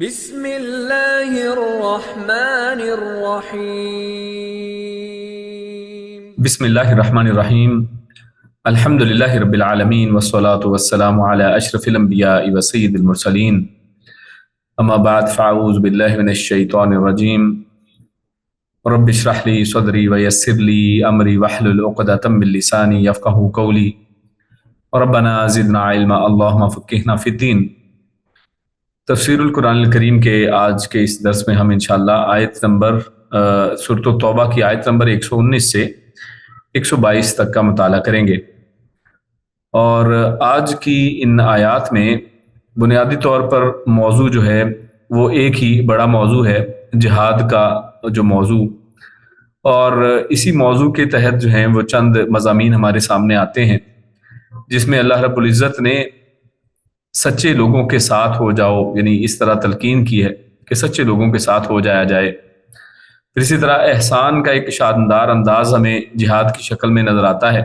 بسم اللہ الرحمن الرحیم۔ بسم اللہ الرحمن الرحیم۔ الحمد للہ رب العالمین والصلاة والسلام علی اشرف الانبیاء وسید المرسلین، اما بعد فاعوذ باللہ من الشیطان الرجیم۔ رب اشرح لی صدری ویسر لی امری واحلل عقدۃ من لسانی یفقہوا قولی، ربنا زدنا علما اللہم فقہنا فی الدین۔ تفسیر القرآن الکریم کے آج کے اس درس میں ہم انشاءاللہ آیت نمبر سورۃ التوبہ کی آیت نمبر 119 سے 122 تک کا مطالعہ کریں گے، اور آج کی ان آیات میں بنیادی طور پر موضوع جو ہے وہ ایک ہی بڑا موضوع ہے، جہاد کا جو موضوع، اور اسی موضوع کے تحت جو ہیں وہ چند مضامین ہمارے سامنے آتے ہیں جس میں اللہ رب العزت نے سچے لوگوں کے ساتھ ہو جاؤ، یعنی اس طرح تلقین کی ہے کہ سچے لوگوں کے ساتھ ہو جایا جائے۔ پھر اسی طرح احسان کا ایک شاندار انداز ہمیں جہاد کی شکل میں نظر آتا ہے،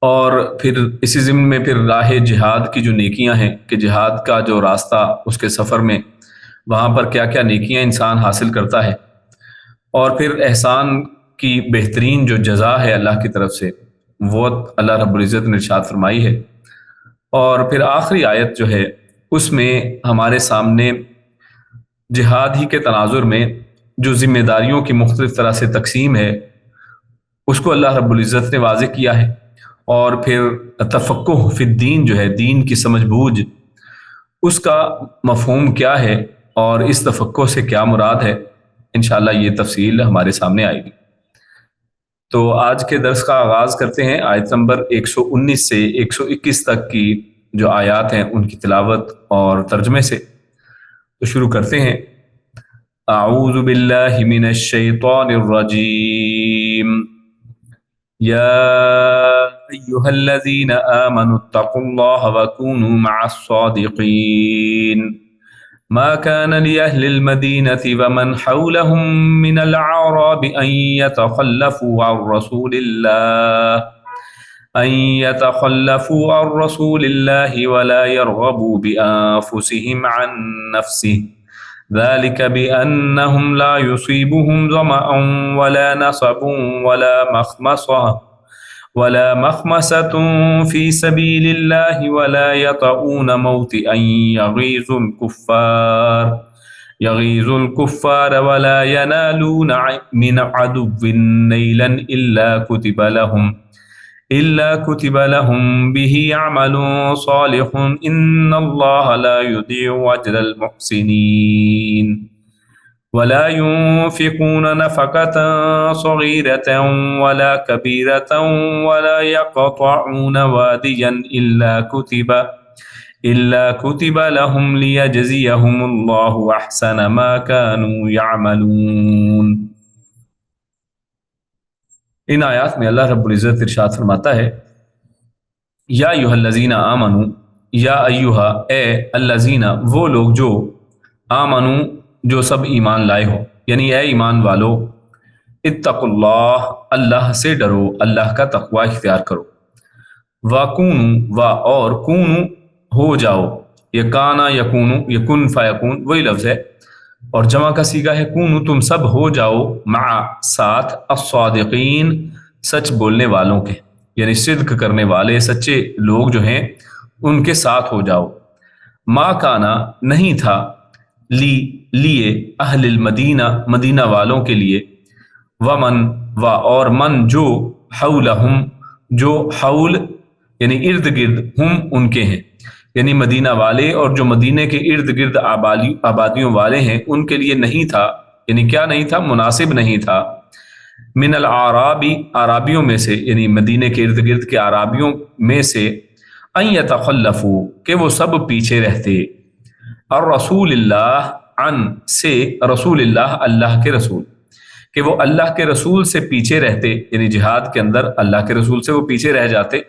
اور پھر اسی ضمن میں پھر راہ جہاد کی جو نیکیاں ہیں کہ جہاد کا جو راستہ، اس کے سفر میں وہاں پر کیا کیا نیکیاں انسان حاصل کرتا ہے، اور پھر احسان کی بہترین جو جزا ہے اللہ کی طرف سے وہ اللہ رب العزت نے ارشاد فرمائی ہے۔ اور پھر آخری آیت جو ہے اس میں ہمارے سامنے جہاد ہی کے تناظر میں جو ذمہ داریوں کی مختلف طرح سے تقسیم ہے اس کو اللہ رب العزت نے واضح کیا ہے، اور پھر تفقہ فی الدین جو ہے، دین کی سمجھ بوجھ، اس کا مفہوم کیا ہے اور اس تفقہ سے کیا مراد ہے، انشاءاللہ یہ تفصیل ہمارے سامنے آئے گی۔ تو آج کے درس کا آغاز کرتے ہیں آیت نمبر 119 سے 121 تک کی جو آیات ہیں ان کی تلاوت اور ترجمے سے۔ تو شروع کرتے ہیں۔ اعوذ باللہ من الشیطان الرجیم۔ یا ایہا الذین آمنوا اتقوا اللہ وکونوا مع الصادقین۔ ما كان لأهل المدينة ومن حولهم من الأعراب أن يتخلفوا عن رسول الله ولا يرغبوا بأنفسهم عن نفسه، ذلك بأنهم لا يصيبهم ظمأ ولا نصب ولا مخمصة في سبيل الله ولا يطؤون موطئا يغيظ الكفار ولا ينالون من عدو نيلا إلا كتب لهم به عمل صالح إن الله لا يضيع أجر المحسنين، ولا ينفقون نفقة صغيرة ولا كبيرة ولا يقطعون واديا إلا كتب لهم ليجزيهم الله أحسن ما كانوا يعملون۔ ان آیات میں اللہ رب العزت ارشاد فرماتا ہے، یا ایھا الذین آمنوا، یا ایھا اے الذین وہ لوگ جو آمنوا جو سب ایمان لائے ہو، یعنی اے ایمان والو، اتقوا اللہ اللہ سے ڈرو، اللہ کا تقوی اختیار کرو، وَكُونُوا اور کونوا ہو جاؤ، یہ کانا یکون یکن فیکون وہی لفظ ہے، اور جمع کا صیغہ ہے کونوا، تم سب ہو جاؤ، مع ساتھ، الصادقین سچ بولنے والوں کے، یعنی صدق کرنے والے سچے لوگ جو ہیں ان کے ساتھ ہو جاؤ۔ ما کانا نہیں تھا، لیے اہل المدینہ مدینہ والوں کے لیے، ومن اور من جو حولہم جو حول یعنی ارد گرد، ہم ان کے ہیں، یعنی مدینہ والے اور جو مدینہ کے ارد گرد آبادیوں والے ہیں ان کے لیے نہیں تھا، یعنی کیا نہیں تھا، مناسب نہیں تھا، من العرابی عرابیوں میں سے، یعنی مدینہ کے ارد گرد کے عرابیوں میں سے، ان یتخلفوا کہ وہ سب پیچھے رہتے، الرسول اللہ عن سے رسول اللہ اللہ کے رسول، کہ وہ اللہ کے رسول سے پیچھے رہتے، یعنی جہاد کے اندر اللہ کے رسول سے وہ پیچھے رہ جاتے،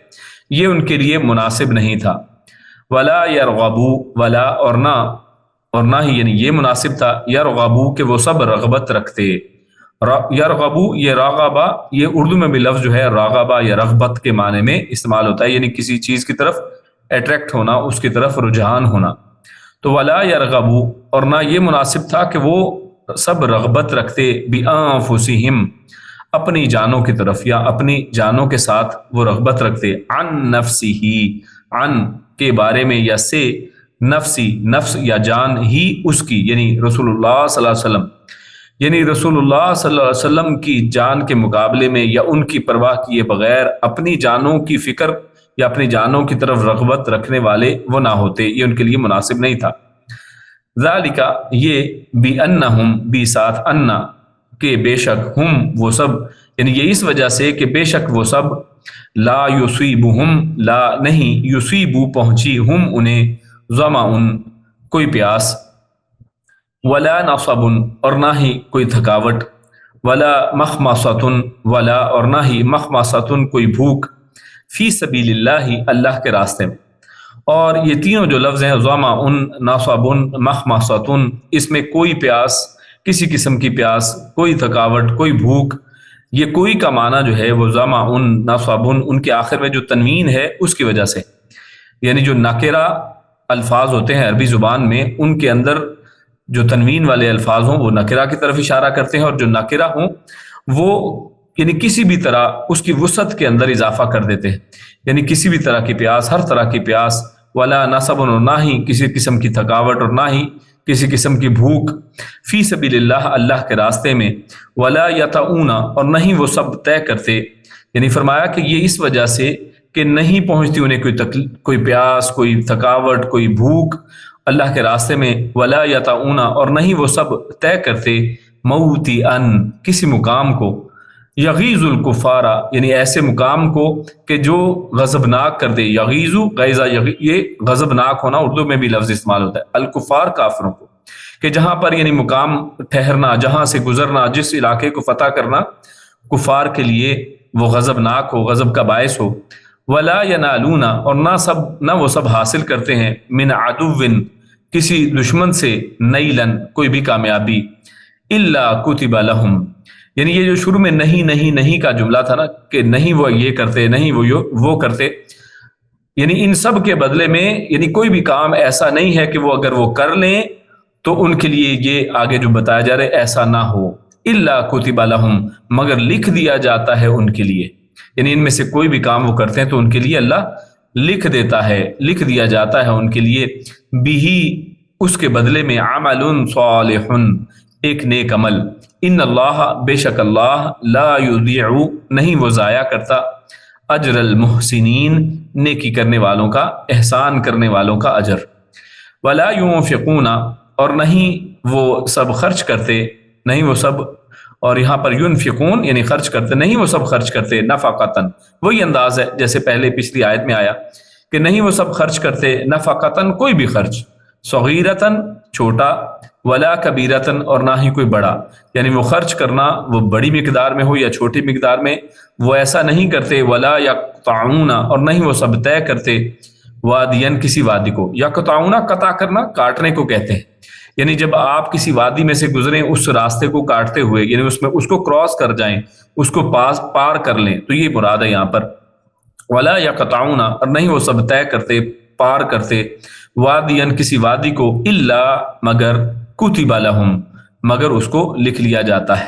یہ ان کے لیے مناسب نہیں تھا۔ ولا یرغبوا ولا اور نہ ہی یعنی یہ مناسب تھا، یرغبوا کہ وہ سب رغبت رکھتے، یرغبوا یہ راغبہ، یہ اردو میں بھی لفظ جو ہے راغبہ یا رغبت کے معنی میں استعمال ہوتا ہے، یعنی کسی چیز کی طرف اٹریکٹ ہونا، اس کی طرف رجحان ہونا، تو ولا یرغبو، اور نہ یہ مناسب تھا کہ وہ سب رغبت رکھتے بانفسہم، اپنی جانوں کی طرف، یا اپنی جانوں کے ساتھ وہ رغبت رکھتے، عن نفسہ، عن کے بارے میں، یا سے، نفسی نفس یا جان ہی اس کی، یعنی رسول اللہ صلی اللہ علیہ وسلم، یعنی رسول اللہ صلی اللہ علیہ وسلم کی جان کے مقابلے میں یا ان کی پرواہ کیے بغیر اپنی جانوں کی فکر یا اپنی جانوں کی طرف رغبت رکھنے والے وہ نہ ہوتے، یہ ان کے لیے مناسب نہیں تھا۔ ذالک، یہ بِأَنَّهُمْ، بھی ساتھ انا، کہ بے شک، ہم وہ سب، یعنی یہ اس وجہ سے کہ بے شک وہ سب، لا یصیبہم، لا نہیں، یصیبو پہنچی، ہم انہیں، ظمأ کوئی پیاس، ولا نصب اور نہ ہی کوئی تھکاوٹ، ولا مخمصۃ، ولا اور نہ ہی مخمصۃ کوئی بھوک، فی سبیل اللہ، اللہ کے راستے میں۔ اور یہ تینوں جو لفظ ہیں، ظمأ، نصب، مخمصۃ، اس میں کوئی پیاس، کسی قسم کی پیاس، کوئی تھکاوٹ، کوئی بھوک، یہ کوئی کا معنی جو ہے وہ ظمأ، نصب، ان کے آخر میں جو تنوین ہے اس کی وجہ سے، یعنی جو نکرہ الفاظ ہوتے ہیں عربی زبان میں، ان کے اندر جو تنوین والے الفاظ ہوں وہ نکرہ کی طرف اشارہ کرتے ہیں، اور جو نکرہ ہوں وہ یعنی کسی بھی طرح اس کی وسعت کے اندر اضافہ کر دیتے ہیں، یعنی کسی بھی طرح کی پیاس، ہر طرح کی پیاس، ولا نصب، اور نہ ہی کسی قسم کی تھکاوٹ، اور نہ ہی کسی قسم کی بھوک، فی سبیل اللہ، اللہ کے راستے میں، ولا یطعون، اور نہ ہی وہ سب طے کرتے، یعنی فرمایا کہ یہ اس وجہ سے کہ نہیں پہنچتی انہیں کوئی پیاس، کوئی تھکاوٹ، کوئی بھوک اللہ کے راستے میں، ولا یطعون، اور نہیں وہ سب طے کرتے، موطئن، کسی مقام کو، یغیظ الکفار، یعنی ایسے مقام کو کہ جو غضبناک کر دے، یغیظ، غیظ، یہ غضبناک ہونا اردو میں بھی لفظ استعمال ہوتا ہے، الکفار، کافروں کو، کہ جہاں پر یعنی مقام ٹھہرنا، جہاں سے گزرنا، جس علاقے کو فتح کرنا کفار کے لیے وہ غضبناک ہو، غضب کا باعث ہو، ولا ینالون، اور نہ وہ سب حاصل کرتے ہیں، من عدو، کسی دشمن سے، نیلن، کوئی بھی کامیابی، الا کتب لہم، یعنی یہ جو شروع میں نہیں نہیں نہیں کا جملہ تھا نا، کہ نہیں وہ یہ کرتے، نہیں وہ کرتے، یعنی ان سب کے بدلے میں، یعنی کوئی بھی کام ایسا نہیں ہے کہ وہ اگر وہ کر لیں تو ان کے لیے یہ آگے جو بتایا جا رہا ہے ایسا نہ ہو، الا کتب لہم، مگر لکھ دیا جاتا ہے ان کے لیے، یعنی ان میں سے کوئی بھی کام وہ کرتے ہیں تو ان کے لیے اللہ لکھ دیتا ہے، لکھ دیا جاتا ہے ان کے لیے، بھی، اس کے بدلے میں، عمل صالح، ایک نیک عمل، ان اللہ، بے شک اللہ، لا یضیع، نہیں وہ ضائع کرتا، اجر المحسنین، نیکی کرنے والوں کا، احسان کرنے والوں کا اجر، ولا ينفقون، اور نہیں وہ سب خرچ کرتے، نہیں وہ سب، اور یہاں پر ينفقون یعنی خرچ کرتے، نہیں وہ سب خرچ کرتے، نفقتن، وہی انداز ہے جیسے پہلے پچھلی آیت میں آیا کہ نہیں وہ سب خرچ کرتے، نفقتن، کوئی بھی خرچ، صغیرتن، چھوٹا، ولا کبیرتن، اور نہ ہی کوئی بڑا، یعنی وہ خرچ کرنا وہ بڑی مقدار میں ہو یا چھوٹی مقدار میں، وہ ایسا نہیں کرتے، ولا یقطعون، اور نہیں وہ سب طے کرتے، وادین، کسی وادی کو، یقطعون، قطع کرنا، کاٹنے کو کہتے ہیں، یعنی جب آپ کسی وادی میں سے گزریں اس راستے کو کاٹتے ہوئے، یعنی اس کو کراس کر جائیں، اس کو پار کر لیں، تو یہ مراد ہے یہاں پر، ولا یقطعون، اور نہیں وہ سب طے کرتے، پار کرتے، وادین، کسی وادی کو، الا، مگر، کتب لہم، مگر اس کو لکھ لیا جاتا ہے،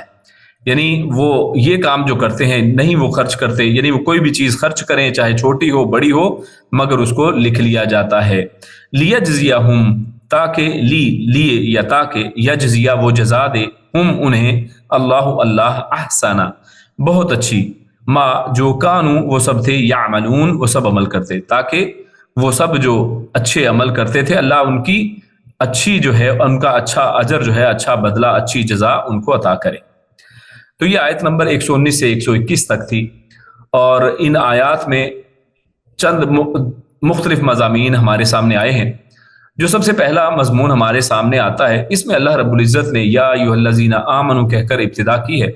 یعنی وہ یہ کام جو کرتے ہیں نہیں وہ خرچ کرتے، یعنی وہ کوئی بھی چیز خرچ کریں چاہے چھوٹی ہو بڑی ہو مگر اس کو لکھ لیا جاتا ہے، لیجزیہم، تاکہ، لیے یا تاکہ، یجزیہ، وہ جزا دے، ہم انہیں، اللہ احسن، بہت اچھی، ما، جو، کانو، وہ سب تھے، یعملون، وہ سب عمل کرتے، تاکہ وہ سب جو اچھے عمل کرتے تھے اللہ ان کی اچھی جو ہے، ان کا اچھا اجر جو ہے، اچھا بدلہ، اچھی جزا ان کو عطا کرے۔ تو یہ آیت نمبر 119 سے 121 تک تھی، اور ان آیات میں چند مختلف مضامین ہمارے سامنے آئے ہیں۔ جو سب سے پہلا مضمون ہمارے سامنے آتا ہے، اس میں اللہ رب العزت نے یا ایھا الذین آمنوا کہہ کر ابتدا کی ہے،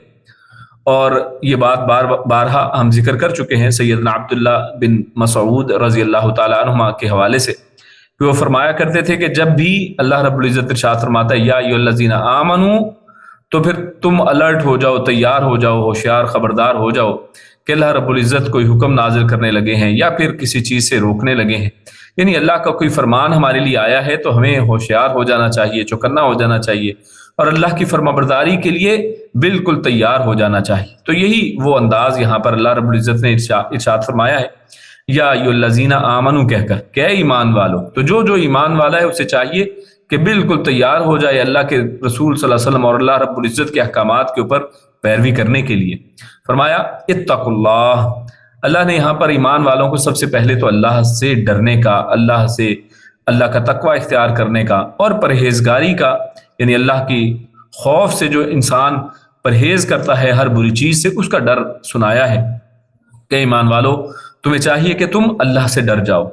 اور یہ بات بارہا ہم ذکر کر چکے ہیں سیدنا عبداللہ بن مسعود رضی اللہ تعالی عنہما کے حوالے سے، کہ وہ فرمایا کرتے تھے کہ جب بھی اللہ رب العزت ارشاد فرماتا ہے یا ایھا الذین آمنوا، تو پھر تم الرٹ ہو جاؤ، تیار ہو جاؤ، ہوشیار، خبردار ہو جاؤ کہ اللہ رب العزت کوئی حکم نازل کرنے لگے ہیں یا پھر کسی چیز سے روکنے لگے ہیں، یعنی اللہ کا کوئی فرمان ہمارے لیے آیا ہے تو ہمیں ہوشیار ہو جانا چاہیے، چوکنا ہو جانا چاہیے، اور اللہ کی فرما برداری کے لیے بالکل تیار ہو جانا چاہیے۔ تو یہی وہ انداز یہاں پر اللہ رب العزت نے ارشاد فرمایا ہے، یا ایھا الذین آمنوا کہہ کر کہ اے ایمان والو۔ تو جو ایمان والا ہے اسے چاہیے کہ بالکل تیار ہو جائے اللہ کے رسول صلی اللہ علیہ وسلم اور اللہ رب العزت کے احکامات کے اوپر پیروی کرنے کے لیے۔ فرمایا اتقوا اللہ، اللہ نے یہاں پر ایمان والوں کو سب سے پہلے تو اللہ سے ڈرنے کا، اللہ کا تقوی اختیار کرنے کا اور پرہیزگاری کا، یعنی اللہ کی خوف سے جو انسان پرہیز کرتا ہے ہر بری چیز سے، اس کا ڈر سنایا ہے کہ ایمان والو تمہیں چاہیے کہ تم اللہ سے ڈر جاؤ۔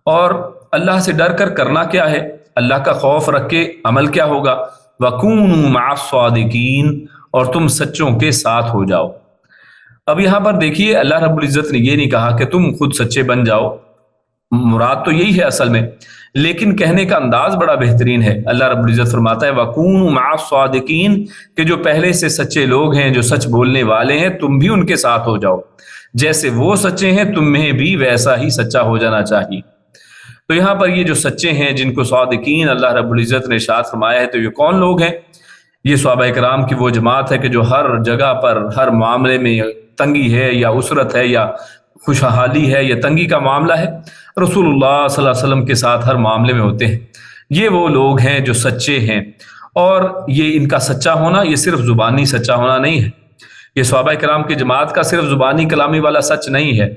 اور اللہ سے ڈر کر کرنا کیا ہے؟ اللہ کا خوف رکھ کے عمل کیا ہوگا؟ وَكُونُوا مَعَ الصَّادِقِينَ، اور تم سچوں کے ساتھ ہو جاؤ۔ اب یہاں پر دیکھیے اللہ رب العزت نے یہ نہیں کہا کہ تم خود سچے بن جاؤ، مراد تو یہی ہے اصل میں، لیکن کہنے کا انداز بڑا بہترین ہے۔ اللہ رب العزت فرماتا ہے وَكُونُوا مَعَ الصَّادِقِينَ، کہ جو پہلے سے سچے لوگ ہیں، جو سچ بولنے والے ہیں، تم بھی ان کے ساتھ ہو جاؤ، جیسے وہ سچے ہیں تمہیں بھی ویسا ہی سچا ہو جانا چاہیے۔ تو یہاں پر یہ جو سچے ہیں جن کو صادقین اللہ رب العزت نے ارشاد فرمایا ہے، تو یہ کون لوگ ہیں؟ یہ صحابہ کرام کی وہ جماعت ہے کہ جو ہر جگہ پر ہر معاملے میں تنگی ہے یا اسرت ہے یا خوشحالی ہے یا تنگی کا معاملہ ہے، رسول اللہ صلی اللہ علیہ وسلم کے ساتھ ہر معاملے میں ہوتے ہیں۔ یہ وہ لوگ ہیں جو سچے ہیں، اور یہ ان کا سچا ہونا یہ صرف زبانی سچا ہونا نہیں ہے، یہ صحابہ کرام کی جماعت کا صرف زبانی کلامی والا سچ نہیں ہے،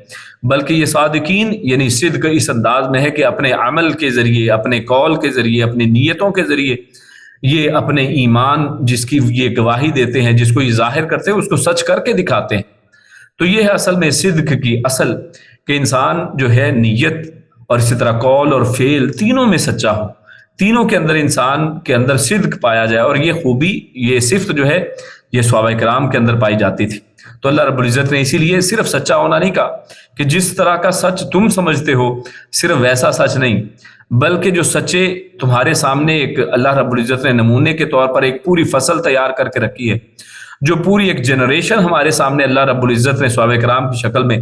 بلکہ یہ صادقین یعنی صدق اس انداز میں ہے کہ اپنے عمل کے ذریعے، اپنے قول کے ذریعے، اپنی نیتوں کے ذریعے یہ اپنے ایمان جس کی یہ گواہی دیتے ہیں، جس کو یہ ظاہر کرتے ہیں، اس کو سچ کر کے دکھاتے ہیں۔ تو یہ ہے اصل میں صدق کی اصل، کہ انسان جو ہے نیت اور اسی طرح قول اور فعل تینوں میں سچا ہو، تینوں کے اندر انسان کے اندر صدق پایا جائے، اور یہ خوبی، یہ صفت جو ہے یہ صحابہ کرام کے اندر پائی جاتی تھی۔ تو اللہ رب العزت نے اسی لیے صرف سچا ہونا نہیں کہا کہ جس طرح کا سچ تم سمجھتے ہو صرف ویسا سچ نہیں، بلکہ جو سچے تمہارے سامنے ایک اللہ رب العزت نے نمونے کے طور پر ایک پوری فصل تیار کر کے رکھی ہے، جو پوری ایک جنریشن ہمارے سامنے اللہ رب العزت نے صحابہ کرام کی شکل میں،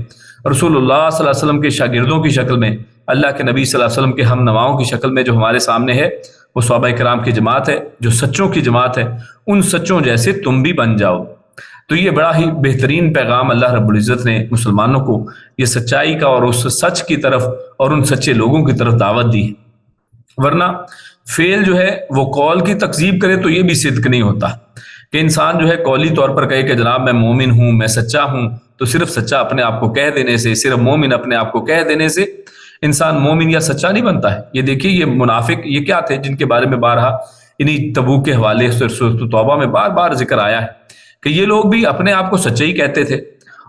رسول اللہ صلی اللہ علیہ وسلم کے شاگردوں کی شکل میں، اللہ کے نبی صلی اللہ علیہ وسلم کے ہم نواؤں کی شکل میں جو ہمارے سامنے ہے، وہ صحابہ کرام کی جماعت ہے، جو سچوں کی جماعت ہے۔ ان سچوں جیسے تم بھی بن جاؤ۔ تو یہ بڑا ہی بہترین پیغام اللہ رب العزت نے مسلمانوں کو یہ سچائی کا اور اس سچ کی طرف اور ان سچے لوگوں کی طرف دعوت دی ہے۔ ورنہ فعل جو ہے وہ قول کی تکذیب کرے تو یہ بھی صدق نہیں ہوتا، کہ انسان جو ہے قولی طور پر کہے کہ جناب میں مومن ہوں، میں سچا ہوں، تو صرف سچا اپنے آپ کو کہہ دینے سے، صرف مومن اپنے آپ کو کہہ دینے سے انسان مومن یا سچا نہیں بنتا ہے۔ یہ دیکھیے یہ منافق یہ کیا تھے جن کے بارے میں بارہا انہی تبوک کے حوالے سے سورۃ توبہ میں بار بار ذکر آیا ہے کہ یہ لوگ بھی اپنے آپ کو سچے ہی کہتے تھے،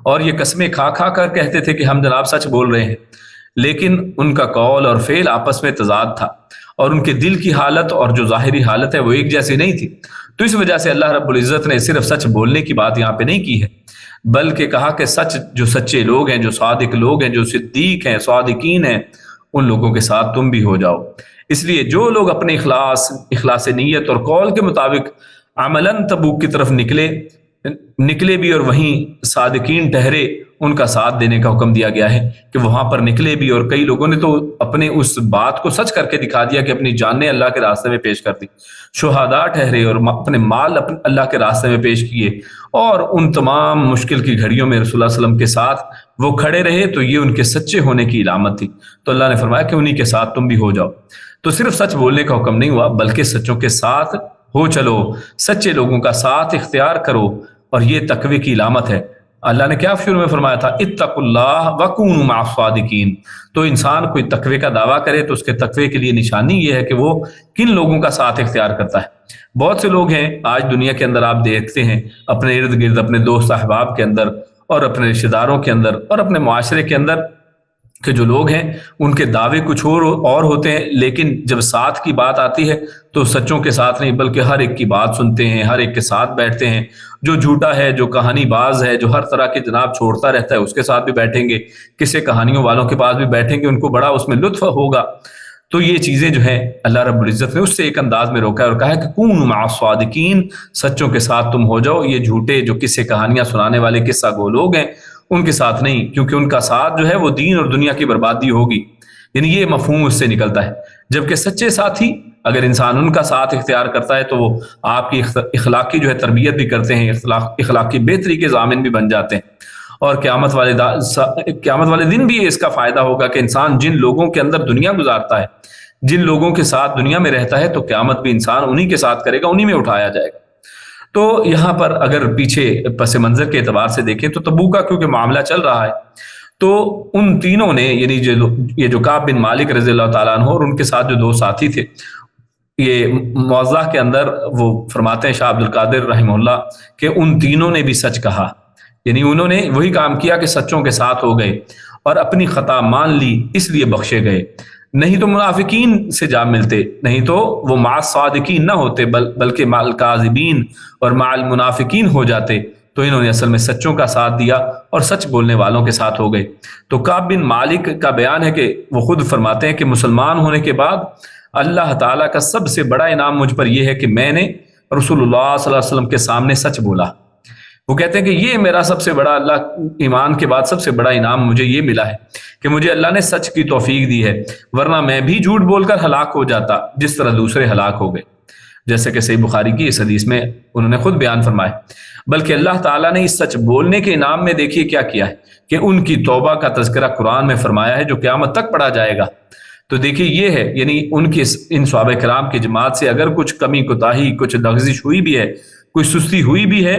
اور یہ قسمیں کھا کھا کر کہتے تھے کہ ہم جناب سچ بول رہے ہیں، لیکن ان کا قول اور فعل آپس میں تضاد تھا، اور ان کے دل کی حالت اور جو ظاہری حالت ہے وہ ایک جیسی نہیں تھی۔ تو اس وجہ سے اللہ رب العزت نے صرف سچ بولنے کی بات یہاں پہ نہیں کی ہے، بلکہ کہا کہ سچ جو سچے لوگ ہیں، جو صادق لوگ ہیں، جو صدیق ہیں، صادقین ہیں، ان لوگوں کے ساتھ تم بھی ہو جاؤ۔ اس لیے جو لوگ اپنے اخلاص نیت اور قول کے مطابق عملاً تبوک کی طرف نکلے بھی اور وہیں صادقین ٹھہرے، ان کا ساتھ دینے کا حکم دیا گیا ہے کہ وہاں پر نکلے بھی، اور کئی لوگوں نے تو اپنے اس بات کو سچ کر کے دکھا دیا کہ اپنی جانیں اللہ کے راستے میں پیش کر دی، شہداء ٹھہرے اور اپنے مال اللہ کے راستے میں پیش کیے، اور ان تمام مشکل کی گھڑیوں میں رسول اللہ صلی اللہ علیہ وسلم کے ساتھ وہ کھڑے رہے، تو یہ ان کے سچے ہونے کی علامت تھی۔ تو اللہ نے فرمایا کہ انہی کے ساتھ تم بھی ہو جاؤ۔ تو صرف سچ بولنے کا حکم نہیں ہوا، بلکہ سچوں کے ساتھ ہو چلو، سچے لوگوں کا ساتھ اختیار کرو، اور یہ تقوی کی علامت ہے۔ اللہ نے کیا شروع میں فرمایا تھا؟ اتقوا اللہ وکونوا مع الصادقین۔ تو انسان کوئی تقوی کا دعویٰ کرے تو اس کے تقوی کے لیے نشانی یہ ہے کہ وہ کن لوگوں کا ساتھ اختیار کرتا ہے۔ بہت سے لوگ ہیں آج دنیا کے اندر، آپ دیکھتے ہیں اپنے ارد گرد، اپنے دوست احباب کے اندر اور اپنے رشتہ داروں کے اندر اور اپنے معاشرے کے اندر، کہ جو لوگ ہیں ان کے دعوے کچھ اور ہوتے ہیں، لیکن جب ساتھ کی بات آتی ہے تو سچوں کے ساتھ نہیں، بلکہ ہر ایک کی بات سنتے ہیں، ہر ایک کے ساتھ بیٹھتے ہیں۔ جو جھوٹا ہے، جو کہانی باز ہے، جو ہر طرح کے جناب چھوڑتا رہتا ہے، اس کے ساتھ بھی بیٹھیں گے، کسی کہانیوں والوں کے پاس بھی بیٹھیں گے، ان کو بڑا اس میں لطف ہوگا۔ تو یہ چیزیں جو ہیں اللہ رب العزت نے اس سے ایک انداز میں روکا ہے اور کہا ہے کہ کونوا مع الصادقین، سچوں کے ساتھ تم ہو جاؤ۔ یہ جھوٹے جو قصے کہانیاں سنانے والے قصہ گو لوگ ہیں، ان کے ساتھ نہیں، کیونکہ ان کا ساتھ جو ہے وہ دین اور دنیا کی بربادی ہوگی۔ یعنی یہ مفہوم اس سے نکلتا ہے۔ جبکہ سچے ساتھی اگر انسان ان کا ساتھ اختیار کرتا ہے تو وہ آپ کی اخلاقی جو ہے تربیت بھی کرتے ہیں، اخلاقی بہتری کے ضامن بھی بن جاتے ہیں، اور قیامت والے دن بھی اس کا فائدہ ہوگا کہ انسان جن لوگوں کے اندر دنیا گزارتا ہے، جن لوگوں کے ساتھ دنیا میں رہتا ہے، تو قیامت بھی انسان انہی کے ساتھ کرے گا، انہی میں اٹھایا جائے گا۔ تو یہاں پر اگر پیچھے پس منظر کے اعتبار سے دیکھیں تو تبوک کا کیونکہ معاملہ چل رہا ہے، تو ان تینوں نے یعنی یہ جو کعب بن مالک رضی اللہ تعالیٰ عنہ اور ان کے ساتھ جو دو ساتھی تھے، یہ موضح کے اندر وہ فرماتے ہیں شاہ عبد القادر رحمہ اللہ کہ ان تینوں نے بھی سچ کہا، یعنی انہوں نے وہی کام کیا کہ سچوں کے ساتھ ہو گئے اور اپنی خطا مان لی، اس لیے بخشے گئے، نہیں تو منافقین سے جا ملتے، نہیں تو وہ مع الصادقین نہ ہوتے بلکہ مع الکاذبین اور مع المنافقین ہو جاتے۔ تو انہوں نے اصل میں سچوں کا ساتھ دیا اور سچ بولنے والوں کے ساتھ ہو گئے۔ تو کعب بن مالک کا بیان ہے کہ وہ خود فرماتے ہیں کہ مسلمان ہونے کے بعد اللہ تعالیٰ کا سب سے بڑا انعام مجھ پر یہ ہے کہ میں نے رسول اللہ صلی اللہ علیہ وسلم کے سامنے سچ بولا۔ وہ کہتے ہیں کہ یہ میرا سب سے بڑا، اللہ ایمان کے بعد سب سے بڑا انعام مجھے یہ ملا ہے کہ مجھے اللہ نے سچ کی توفیق دی ہے، ورنہ میں بھی جھوٹ بول کر ہلاک ہو جاتا جس طرح دوسرے ہلاک ہو گئے، جیسے کہ صحیح بخاری کی اس حدیث میں انہوں نے خود بیان فرمایا۔ بلکہ اللہ تعالیٰ نے اس سچ بولنے کے انعام میں دیکھیے کیا کیا ہے کہ ان کی توبہ کا تذکرہ قرآن میں فرمایا ہے جو قیامت تک پڑھا جائے گا۔ تو دیکھیے یہ ہے، یعنی ان کی ان صحابہ کرام کی جماعت سے اگر کچھ کمی کوتاہی، کچھ لغزش ہوئی بھی ہے، کوئی سستی ہوئی بھی ہے،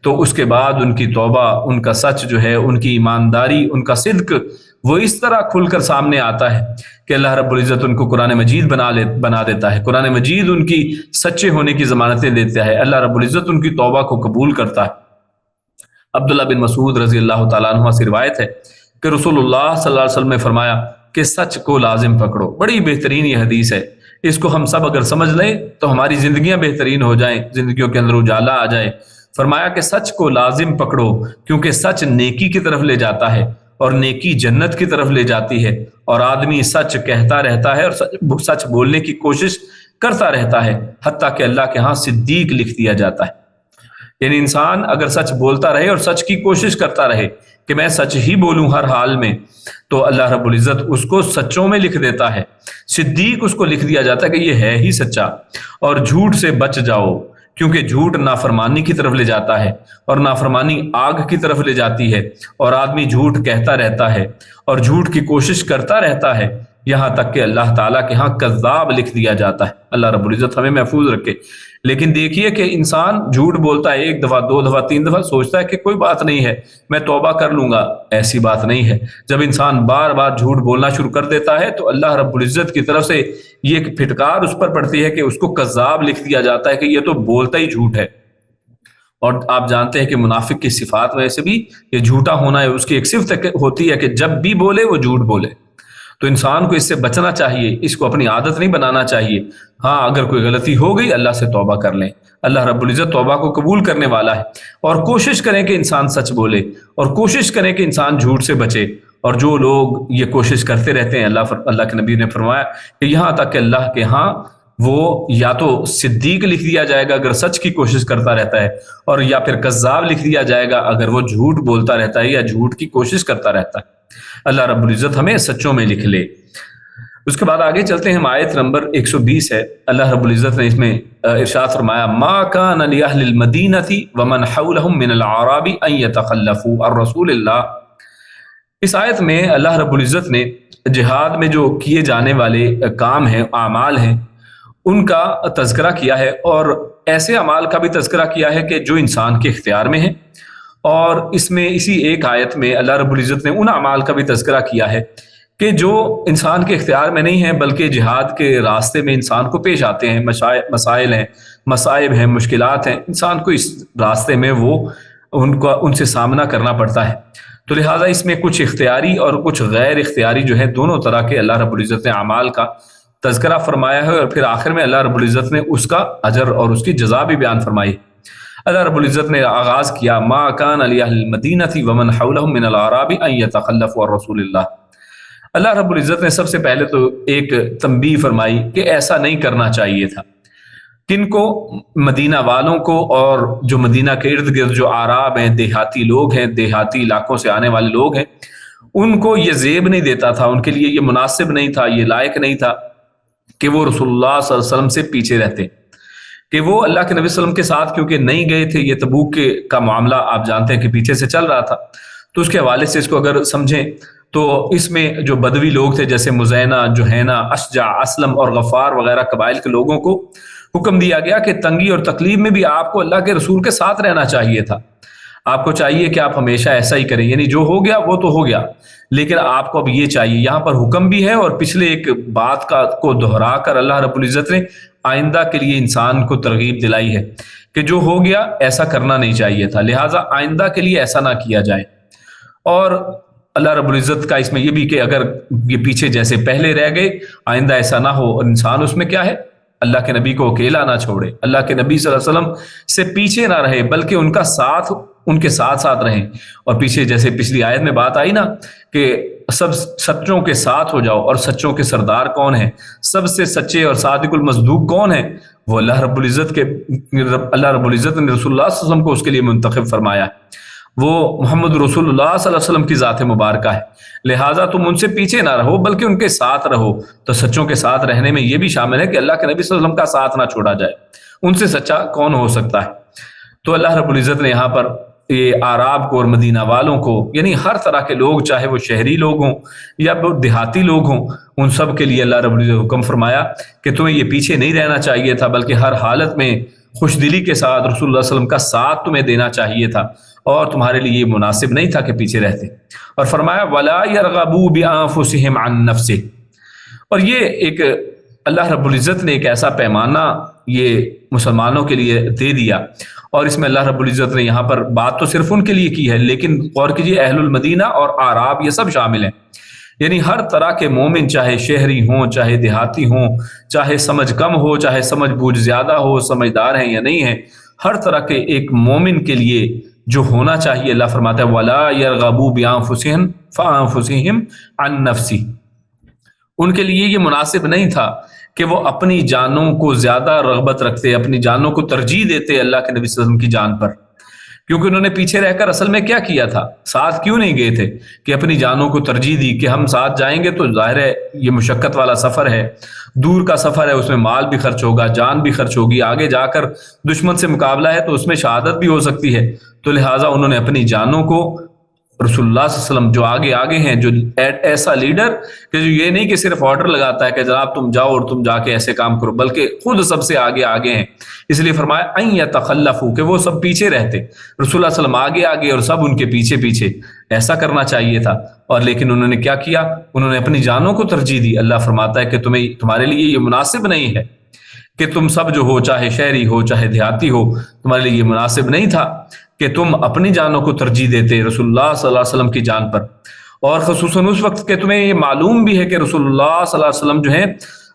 تو اس کے بعد ان کی توبہ، ان کا سچ جو ہے، ان کی ایمانداری، ان کا صدق، وہ اس طرح کھل کر سامنے آتا ہے کہ اللہ رب العزت ان کو قرآن مجید بنا دیتا ہے، قرآن مجید ان کی سچے ہونے کی ضمانتیں دیتا ہے، اللہ رب العزت ان کی توبہ کو قبول کرتا ہے۔ عبداللہ بن مسعود رضی اللہ تعالیٰ عنہ سے روایت ہے کہ رسول اللہ صلی اللہ علیہ وسلم نے فرمایا کہ سچ کو لازم پکڑو۔ بڑی بہترین یہ حدیث ہے، اس کو ہم سب اگر سمجھ لیں تو ہماری زندگیاں بہترین ہو جائیں، زندگیوں کے اندر اجالا آ جائے۔ فرمایا کہ سچ کو لازم پکڑو کیونکہ سچ نیکی کی طرف لے جاتا ہے اور نیکی جنت کی طرف لے جاتی ہے، اور آدمی سچ کہتا رہتا ہے اور سچ بولنے کی کوشش کرتا رہتا ہے حتیٰ کہ اللہ کے ہاں صدیق لکھ دیا جاتا ہے۔ یعنی انسان اگر سچ بولتا رہے اور سچ کی کوشش کرتا رہے کہ میں سچ ہی بولوں ہر حال میں، تو اللہ رب العزت اس کو سچوں میں لکھ دیتا ہے، صدیق اس کو لکھ دیا جاتا ہے کہ یہ ہے ہی سچا۔ اور جھوٹ سے بچ جاؤ کیونکہ جھوٹ نافرمانی کی طرف لے جاتا ہے، اور نافرمانی آگ کی طرف لے جاتی ہے، اور آدمی جھوٹ کہتا رہتا ہے اور جھوٹ کی کوشش کرتا رہتا ہے یہاں تک کہ اللہ تعالیٰ کے ہاں کذاب لکھ دیا جاتا ہے۔ اللہ رب العزت ہمیں محفوظ رکھے۔ لیکن دیکھیے کہ انسان جھوٹ بولتا ہے 1 دفعہ 2 دفعہ 3 دفعہ، سوچتا ہے کہ کوئی بات نہیں ہے، میں توبہ کر لوں گا، ایسی بات نہیں ہے۔ جب انسان بار بار جھوٹ بولنا شروع کر دیتا ہے تو اللہ رب العزت کی طرف سے یہ ایک پھٹکار اس پر پڑتی ہے کہ اس کو کذاب لکھ دیا جاتا ہے کہ یہ تو بولتا ہی جھوٹ ہے۔ اور آپ جانتے ہیں کہ منافق کی صفات میں سے بھی یہ جھوٹا ہونا ہے، اس کی ایک صفت ہوتی ہے کہ جب بھی بولے وہ جھوٹ بولے۔ تو انسان کو اس سے بچنا چاہیے، اس کو اپنی عادت نہیں بنانا چاہیے۔ ہاں اگر کوئی غلطی ہو گئی اللہ سے توبہ کر لیں، اللہ رب العزت توبہ کو قبول کرنے والا ہے۔ اور کوشش کریں کہ انسان سچ بولے، اور کوشش کریں کہ انسان جھوٹ سے بچے۔ اور جو لوگ یہ کوشش کرتے رہتے ہیں، اللہ کے نبی نے فرمایا کہ یہاں تک کہ اللہ کے ہاں وہ یا تو صدیق لکھ دیا جائے گا اگر سچ کی کوشش کرتا رہتا ہے، اور یا پھر کذاب لکھ دیا جائے گا اگر وہ جھوٹ بولتا رہتا ہے یا جھوٹ کی کوشش کرتا رہتا ہے۔ اللہ رب العزت ہمیں سچوں میں لکھ لے۔ اس کے بعد آگے چلتے ہیں، آیت نمبر 120 ہے۔ اللہ رب العزت نے اس میں ارشاد فرمایا ما کان لأہل المدینۃ ومن حولهم من الاعراب ان يتخلفوا عن رسول اللہ۔ اس آیت میں اللہ رب العزت نے جہاد میں جو کیے جانے والے کام ہیں، اعمال ہیں، ان کا تذکرہ کیا ہے، اور ایسے اعمال کا بھی تذکرہ کیا ہے کہ جو انسان کے اختیار میں ہیں۔ اور اس میں اسی ایک آیت میں اللہ رب العزت نے ان اعمال کا بھی تذکرہ کیا ہے کہ جو انسان کے اختیار میں نہیں ہیں بلکہ جہاد کے راستے میں انسان کو پیش آتے ہیں، مسائل ہیں، مصائب ہیں، مشکلات ہیں، انسان کو اس راستے میں وہ ان سے سامنا کرنا پڑتا ہے۔ تو لہٰذا اس میں کچھ اختیاری اور کچھ غیر اختیاری جو ہے دونوں طرح کے اللہ رب العزت نے اعمال کا تذکرہ فرمایا ہے، اور پھر آخر میں اللہ رب العزت نے اس کا اجر اور اس کی جزا بھی بیان فرمائی۔ اللہ رب العزت نے آغاز کیا ما کان لأہل المدینۃ ومن حولهم من الاعراب ان يتخلفوا عن رسول اللہ۔ اللہ رب العزت نے سب سے پہلے تو ایک تنبیہ فرمائی کہ ایسا نہیں کرنا چاہیے تھا۔ کن کو؟ مدینہ والوں کو، اور جو مدینہ کے ارد گرد جو اعراب ہیں، دیہاتی لوگ ہیں، دیہاتی علاقوں سے آنے والے لوگ ہیں، ان کو یہ زیب نہیں دیتا تھا، ان کے لیے یہ مناسب نہیں تھا، یہ لائق نہیں تھا کہ وہ رسول اللہ صلی اللہ علیہ وسلم سے پیچھے رہتے، کہ وہ اللہ کے نبی صلی اللہ علیہ وسلم کے ساتھ کیونکہ نہیں گئے تھے، یہ تبوک کا معاملہ آپ جانتے ہیں کہ پیچھے سے چل رہا تھا، تو اس کے حوالے سے اس کو اگر سمجھیں تو اس میں جو بدوی لوگ تھے جیسے مزینہ، جوہینہ، اشجع، اسلم اور غفار وغیرہ قبائل کے لوگوں کو حکم دیا گیا کہ تنگی اور تکلیف میں بھی آپ کو اللہ کے رسول کے ساتھ رہنا چاہیے تھا، آپ کو چاہیے کہ آپ ہمیشہ ایسا ہی کریں، یعنی جو ہو گیا وہ تو ہو گیا، لیکن آپ کو اب یہ چاہیے۔ یہاں پر حکم بھی ہے اور پچھلے ایک بات کو دہرا کر اللہ رب العزت نے آئندہ کے لیے انسان کو ترغیب دلائی ہے کہ جو ہو گیا ایسا کرنا نہیں چاہیے تھا، لہٰذا آئندہ کے لیے ایسا نہ کیا جائے۔ اور اللہ رب العزت کا اس میں یہ بھی کہ اگر یہ پیچھے جیسے پہلے رہ گئے آئندہ ایسا نہ ہو، اور انسان اس میں کیا ہے، اللہ کے نبی کو اکیلا نہ چھوڑے، اللہ کے نبی صلی اللہ علیہ وسلم سے پیچھے نہ رہے بلکہ ان کا ساتھ، ان کے ساتھ ساتھ رہیں۔ اور پیچھے جیسے پچھلی آیت میں بات آئی نا کہ سب سچوں کے ساتھ ہو جاؤ، اور سچوں کے سردار کون ہیں، سب سے سچے اور صادق المصدوق کون ہیں، وہ اللہ رب العزت نے رسول اللہ صلی اللہ علیہ وسلم کو اس کے لیے منتخب فرمایا ہے، وہ محمد رسول اللہ صلی اللہ علیہ وسلم کی ذات مبارکہ ہے، لہٰذا تم ان سے پیچھے نہ رہو بلکہ ان کے ساتھ رہو۔ تو سچوں کے ساتھ رہنے میں یہ بھی شامل ہے کہ اللہ کے نبی صلی اللہ علیہ وسلم کا ساتھ نہ چھوڑا جائے، ان سے سچا کون ہو سکتا ہے۔ تو اللہ رب العزت نے یہاں پر یہ اعراب کو اور مدینہ والوں کو، یعنی ہر طرح کے لوگ، چاہے وہ شہری لوگ ہوں یا دیہاتی لوگ ہوں، ان سب کے لیے اللہ رب العزت نے حکم فرمایا کہ تمہیں یہ پیچھے نہیں رہنا چاہیے تھا بلکہ ہر حالت میں خوش دلی کے ساتھ رسول اللہ صلی اللہ علیہ وسلم کا ساتھ تمہیں دینا چاہیے تھا، اور تمہارے لیے یہ مناسب نہیں تھا کہ پیچھے رہتے۔ اور فرمایا وَلَا يَرْغَبُوا بِأَنفُسِهِمْ عَن نَفْسِهِ، اور یہ ایک اللہ رب العزت نے ایک ایسا پیمانہ یہ مسلمانوں کے لیے دے دیا، اور اس میں اللہ رب العزت نے یہاں پر بات تو صرف ان کے لیے کی ہے، لیکن غور کیجیے اہل المدینہ اور اعراب یہ سب شامل ہیں، یعنی ہر طرح کے مومن، چاہے شہری ہوں چاہے دیہاتی ہوں، چاہے سمجھ کم ہو چاہے سمجھ بوجھ زیادہ ہو، سمجھدار ہیں یا نہیں ہیں، ہر طرح کے ایک مومن کے لیے جو ہونا چاہیے، اللہ فرماتا ہے وَلَا يَرْغَبُوا بِأَنفُسِهِمْ فَأَنفُسِهِمْ عَن نَفْسِهِ، ان کے لیے یہ مناسب نہیں تھا کہ وہ اپنی جانوں کو زیادہ رغبت رکھتے، اپنی جانوں کو ترجیح دیتے اللہ کے نبی صلی اللہ علیہ وسلم کی جان پر، کیونکہ انہوں نے پیچھے رہ کر اصل میں کیا کیا تھا، ساتھ کیوں نہیں گئے تھے کہ اپنی جانوں کو ترجیح دی کہ ہم ساتھ جائیں گے تو ظاہر ہے یہ مشقت والا سفر ہے، دور کا سفر ہے، اس میں مال بھی خرچ ہوگا، جان بھی خرچ ہوگی، آگے جا کر دشمن سے مقابلہ ہے تو اس میں شہادت بھی ہو سکتی ہے، تو لہٰذا انہوں نے اپنی جانوں کو رسول اللہ صلی اللہ علیہ وسلم جو آگے ہیں، جو ایسا لیڈر کہ جو یہ نہیں کہ صرف آرڈر لگاتا ہے کہ جناب تم جاؤ اور تم جا کے ایسے کام کرو، بلکہ خود سب سے آگے ہیں، اس لیے فرمایا ان یتخلفوا کہ وہ سب پیچھے رہتے، رسول اللہ صلی اللہ علیہ وسلم آگے اور سب ان کے پیچھے، ایسا کرنا چاہیے تھا، اور لیکن انہوں نے کیا کیا، انہوں نے اپنی جانوں کو ترجیح دی۔ اللہ فرماتا ہے کہ تمہارے لیے یہ مناسب نہیں ہے کہ تم سب جو ہو، چاہے شہری ہو چاہے دیہاتی ہو، تمہارے لیے یہ مناسب نہیں تھا کہ تم اپنی جانوں کو ترجیح دیتے رسول اللہ صلی اللہ علیہ وسلم کی جان پر، اور خصوصاً اس وقت کہ تمہیں یہ معلوم بھی ہے کہ رسول اللہ صلی اللہ علیہ وسلم جو ہیں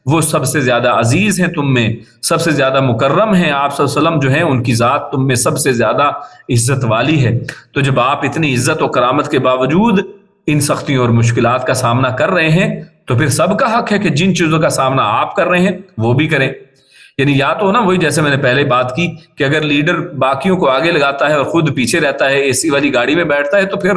وہ سب سے زیادہ عزیز ہیں، تم میں سب سے زیادہ مکرم ہیں، آپ صلی اللہ علیہ وسلم جو ہیں ان کی ذات تم میں سب سے زیادہ عزت والی ہے۔ تو جب آپ اتنی عزت و کرامت کے باوجود ان سختیوں اور مشکلات کا سامنا کر رہے ہیں تو پھر سب کا حق ہے کہ جن چیزوں کا سامنا آپ کر رہے ہیں وہ بھی کریں، یعنی یا تو نا وہی جیسے میں نے پہلے بات کی کہ اگر لیڈر باقیوں کو آگے لگاتا ہے اور خود پیچھے رہتا ہے، اے سی والی گاڑی میں بیٹھتا ہے، تو پھر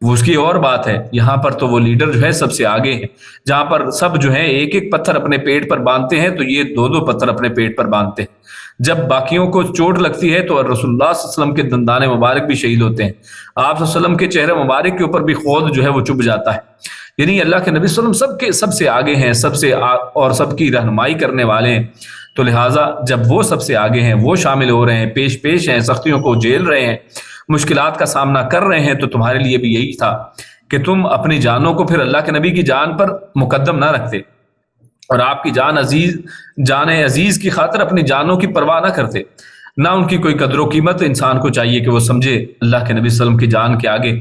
وہ اس کی اور بات ہے۔ یہاں پر تو وہ لیڈر جو ہے سب سے آگے ہے، جہاں پر سب جو ہے ایک پتھر اپنے پیٹ پر باندھتے ہیں تو یہ دو پتھر اپنے پیٹ پر باندھتے ہیں۔ جب باقیوں کو چوٹ لگتی ہے تو رسول اللہ صلی اللہ علیہ وسلم کے دندان مبارک بھی شہید ہوتے ہیں، آپ صلی اللہ علیہ وسلم کے چہرے مبارک کے اوپر بھی خود جو ہے وہ چبھ جاتا ہے، یعنی اللہ کے نبی صلی اللہ علیہ وسلم سب سے آگے ہیں، اور سب کی رہنمائی کرنے والے ہیں، تو لہٰذا جب وہ سب سے آگے ہیں، وہ شامل ہو رہے ہیں، پیش ہیں، سختیوں کو جھیل رہے ہیں، مشکلات کا سامنا کر رہے ہیں، تو تمہارے لیے بھی یہی تھا کہ تم اپنی جانوں کو پھر اللہ کے نبی کی جان پر مقدم نہ رکھتے، اور آپ کی جان عزیز کی خاطر اپنی جانوں کی پرواہ نہ کرتے، نہ ان کی کوئی قدر و قیمت۔ انسان کو چاہیے کہ وہ سمجھے اللہ کے نبی صلی اللہ علیہ وسلم کی جان کے آگے،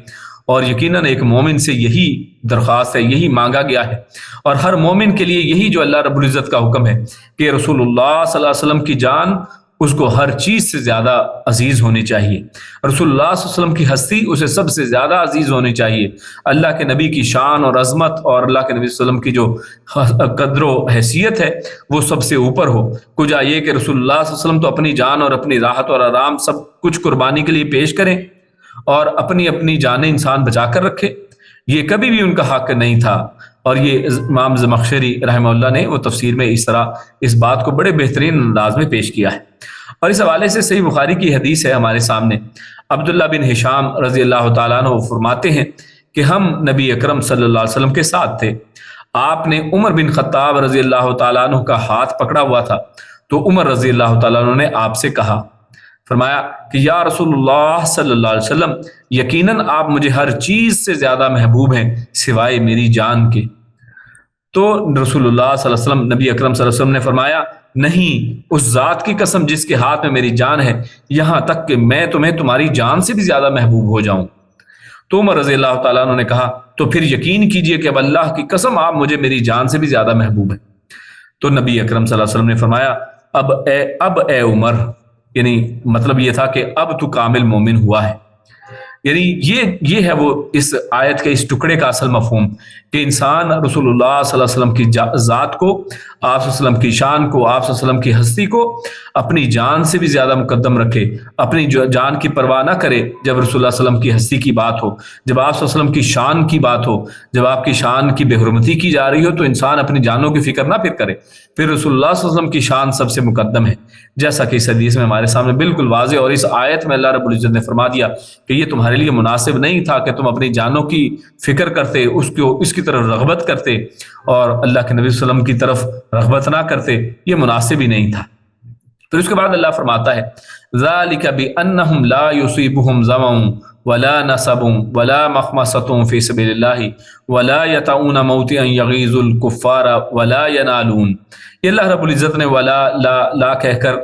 اور یقیناً ایک مومن سے یہی درخواست ہے، یہی مانگا گیا ہے، اور ہر مومن کے لیے یہی جو اللہ رب العزت کا حکم ہے کہ رسول اللہ صلی اللہ علیہ وسلم کی جان اس کو ہر چیز سے زیادہ عزیز ہونی چاہیے، رسول اللہ صلی اللہ علیہ وسلم کی ہستی اسے سب سے زیادہ عزیز ہونی چاہیے، اللہ کے نبی کی شان اور عظمت اور اللہ کے نبی صلی اللہ علیہ وسلم کی جو قدر و حیثیت ہے وہ سب سے اوپر ہو۔ کجا یہ کہ رسول اللہ صلی اللہ علیہ وسلم تو اپنی جان اور اپنی راحت اور آرام سب کچھ قربانی کے لیے پیش کریں اور اپنی جانیں انسان بچا کر رکھے، یہ کبھی بھی ان کا حق نہیں تھا۔ اور یہ امام زمخشری رحمہ اللہ نے وہ تفسیر میں اس طرح اس بات کو بڑے بہترین انداز میں پیش کیا ہے۔ اور اس حوالے سے صحیح بخاری کی حدیث ہے ہمارے سامنے، عبداللہ بن ہشام رضی اللہ تعالیٰ عنہ فرماتے ہیں کہ ہم نبی اکرم صلی اللہ علیہ وسلم کے ساتھ تھے، آپ نے عمر بن خطاب رضی اللہ تعالیٰ عنہ کا ہاتھ پکڑا ہوا تھا، تو عمر رضی اللہ تعالیٰ عنہ نے آپ سے کہا، فرمایا کہ یا رسول اللہ صلی اللہ علیہ وسلم، یقیناً آپ مجھے ہر چیز سے زیادہ محبوب ہیں سوائے میری جان کے۔ تو رسول اللہ صلی اللہ علیہ وسلم، نبی اکرم صلی اللہ علیہ وسلم نے فرمایا، نہیں، اس ذات کی قسم جس کے ہاتھ میں میری جان ہے، یہاں تک کہ میں تمہیں تمہاری جان سے بھی زیادہ محبوب ہو جاؤں۔ تو عمر رضی اللہ تعالیٰ عنہ نے کہا، تو پھر یقین کیجئے کہ اب اللہ کی قسم آپ مجھے میری جان سے بھی زیادہ محبوب ہیں۔ تو نبی اکرم صلی اللہ علیہ وسلم نے فرمایا، اب اے عمر، یعنی مطلب یہ تھا کہ اب تو کامل مومن ہوا ہے۔ یعنی یہ ہے وہ اس آیت کے اس ٹکڑے کا اصل مفہوم، کہ انسان رسول اللہ صلی اللہ علیہ وسلم کی ذات کو، آپ صلی اللہ علیہ وسلم کی شان کو، آپ صلی اللہ علیہ وسلم کی ہستی کو اپنی جان سے بھی زیادہ مقدم رکھے، اپنی جان کی پرواہ نہ کرے جب رسول اللہ صلی اللہ علیہ وسلم کی ہستی کی بات ہو، جب آپ صلی اللہ علیہ وسلم کی شان کی بات ہو، جب آپ کی شان کی بے حرمتی کی جا رہی ہو، تو انسان اپنی جانوں کی فکر نہ پھر کرے، پھر رسول اللہ صلی اللہ علیہ وسلم کی شان سب سے مقدم ہے، جیسا کہ اس حدیث میں ہمارے سامنے بالکل واضح، اور اس آیت میں اللہ رب العزت نے فرما دیا کہ یہ تمہارے لیے مناسب نہیں تھا کہ تم اپنی جانوں کی فکر کرتے، اس کی طرف رغبت کرتے اور اللہ کے نبی صلی اللہ علیہ وسلم کی طرف رغبت نہ کرتے، یہ مناسب ہی نہیں تھا۔ پھر اس کے بعد اللہ فرماتا ہے، ذَلِكَ بِأَنَّهُمْ لَا يُصِيبُهُمْ ظَمَأٌ وَلَا نَصَبٌ وَلَا مَخْمَصَةٌ فِي سَبِيلِ اللَّهِ وَلَا يَطَئُونَ مَوْطِئًا يَغِيظُ الْكُفَّارَ وَلَا يَنَالُونَ۔ یہ اللہ رب العزت نے لا کہہ کر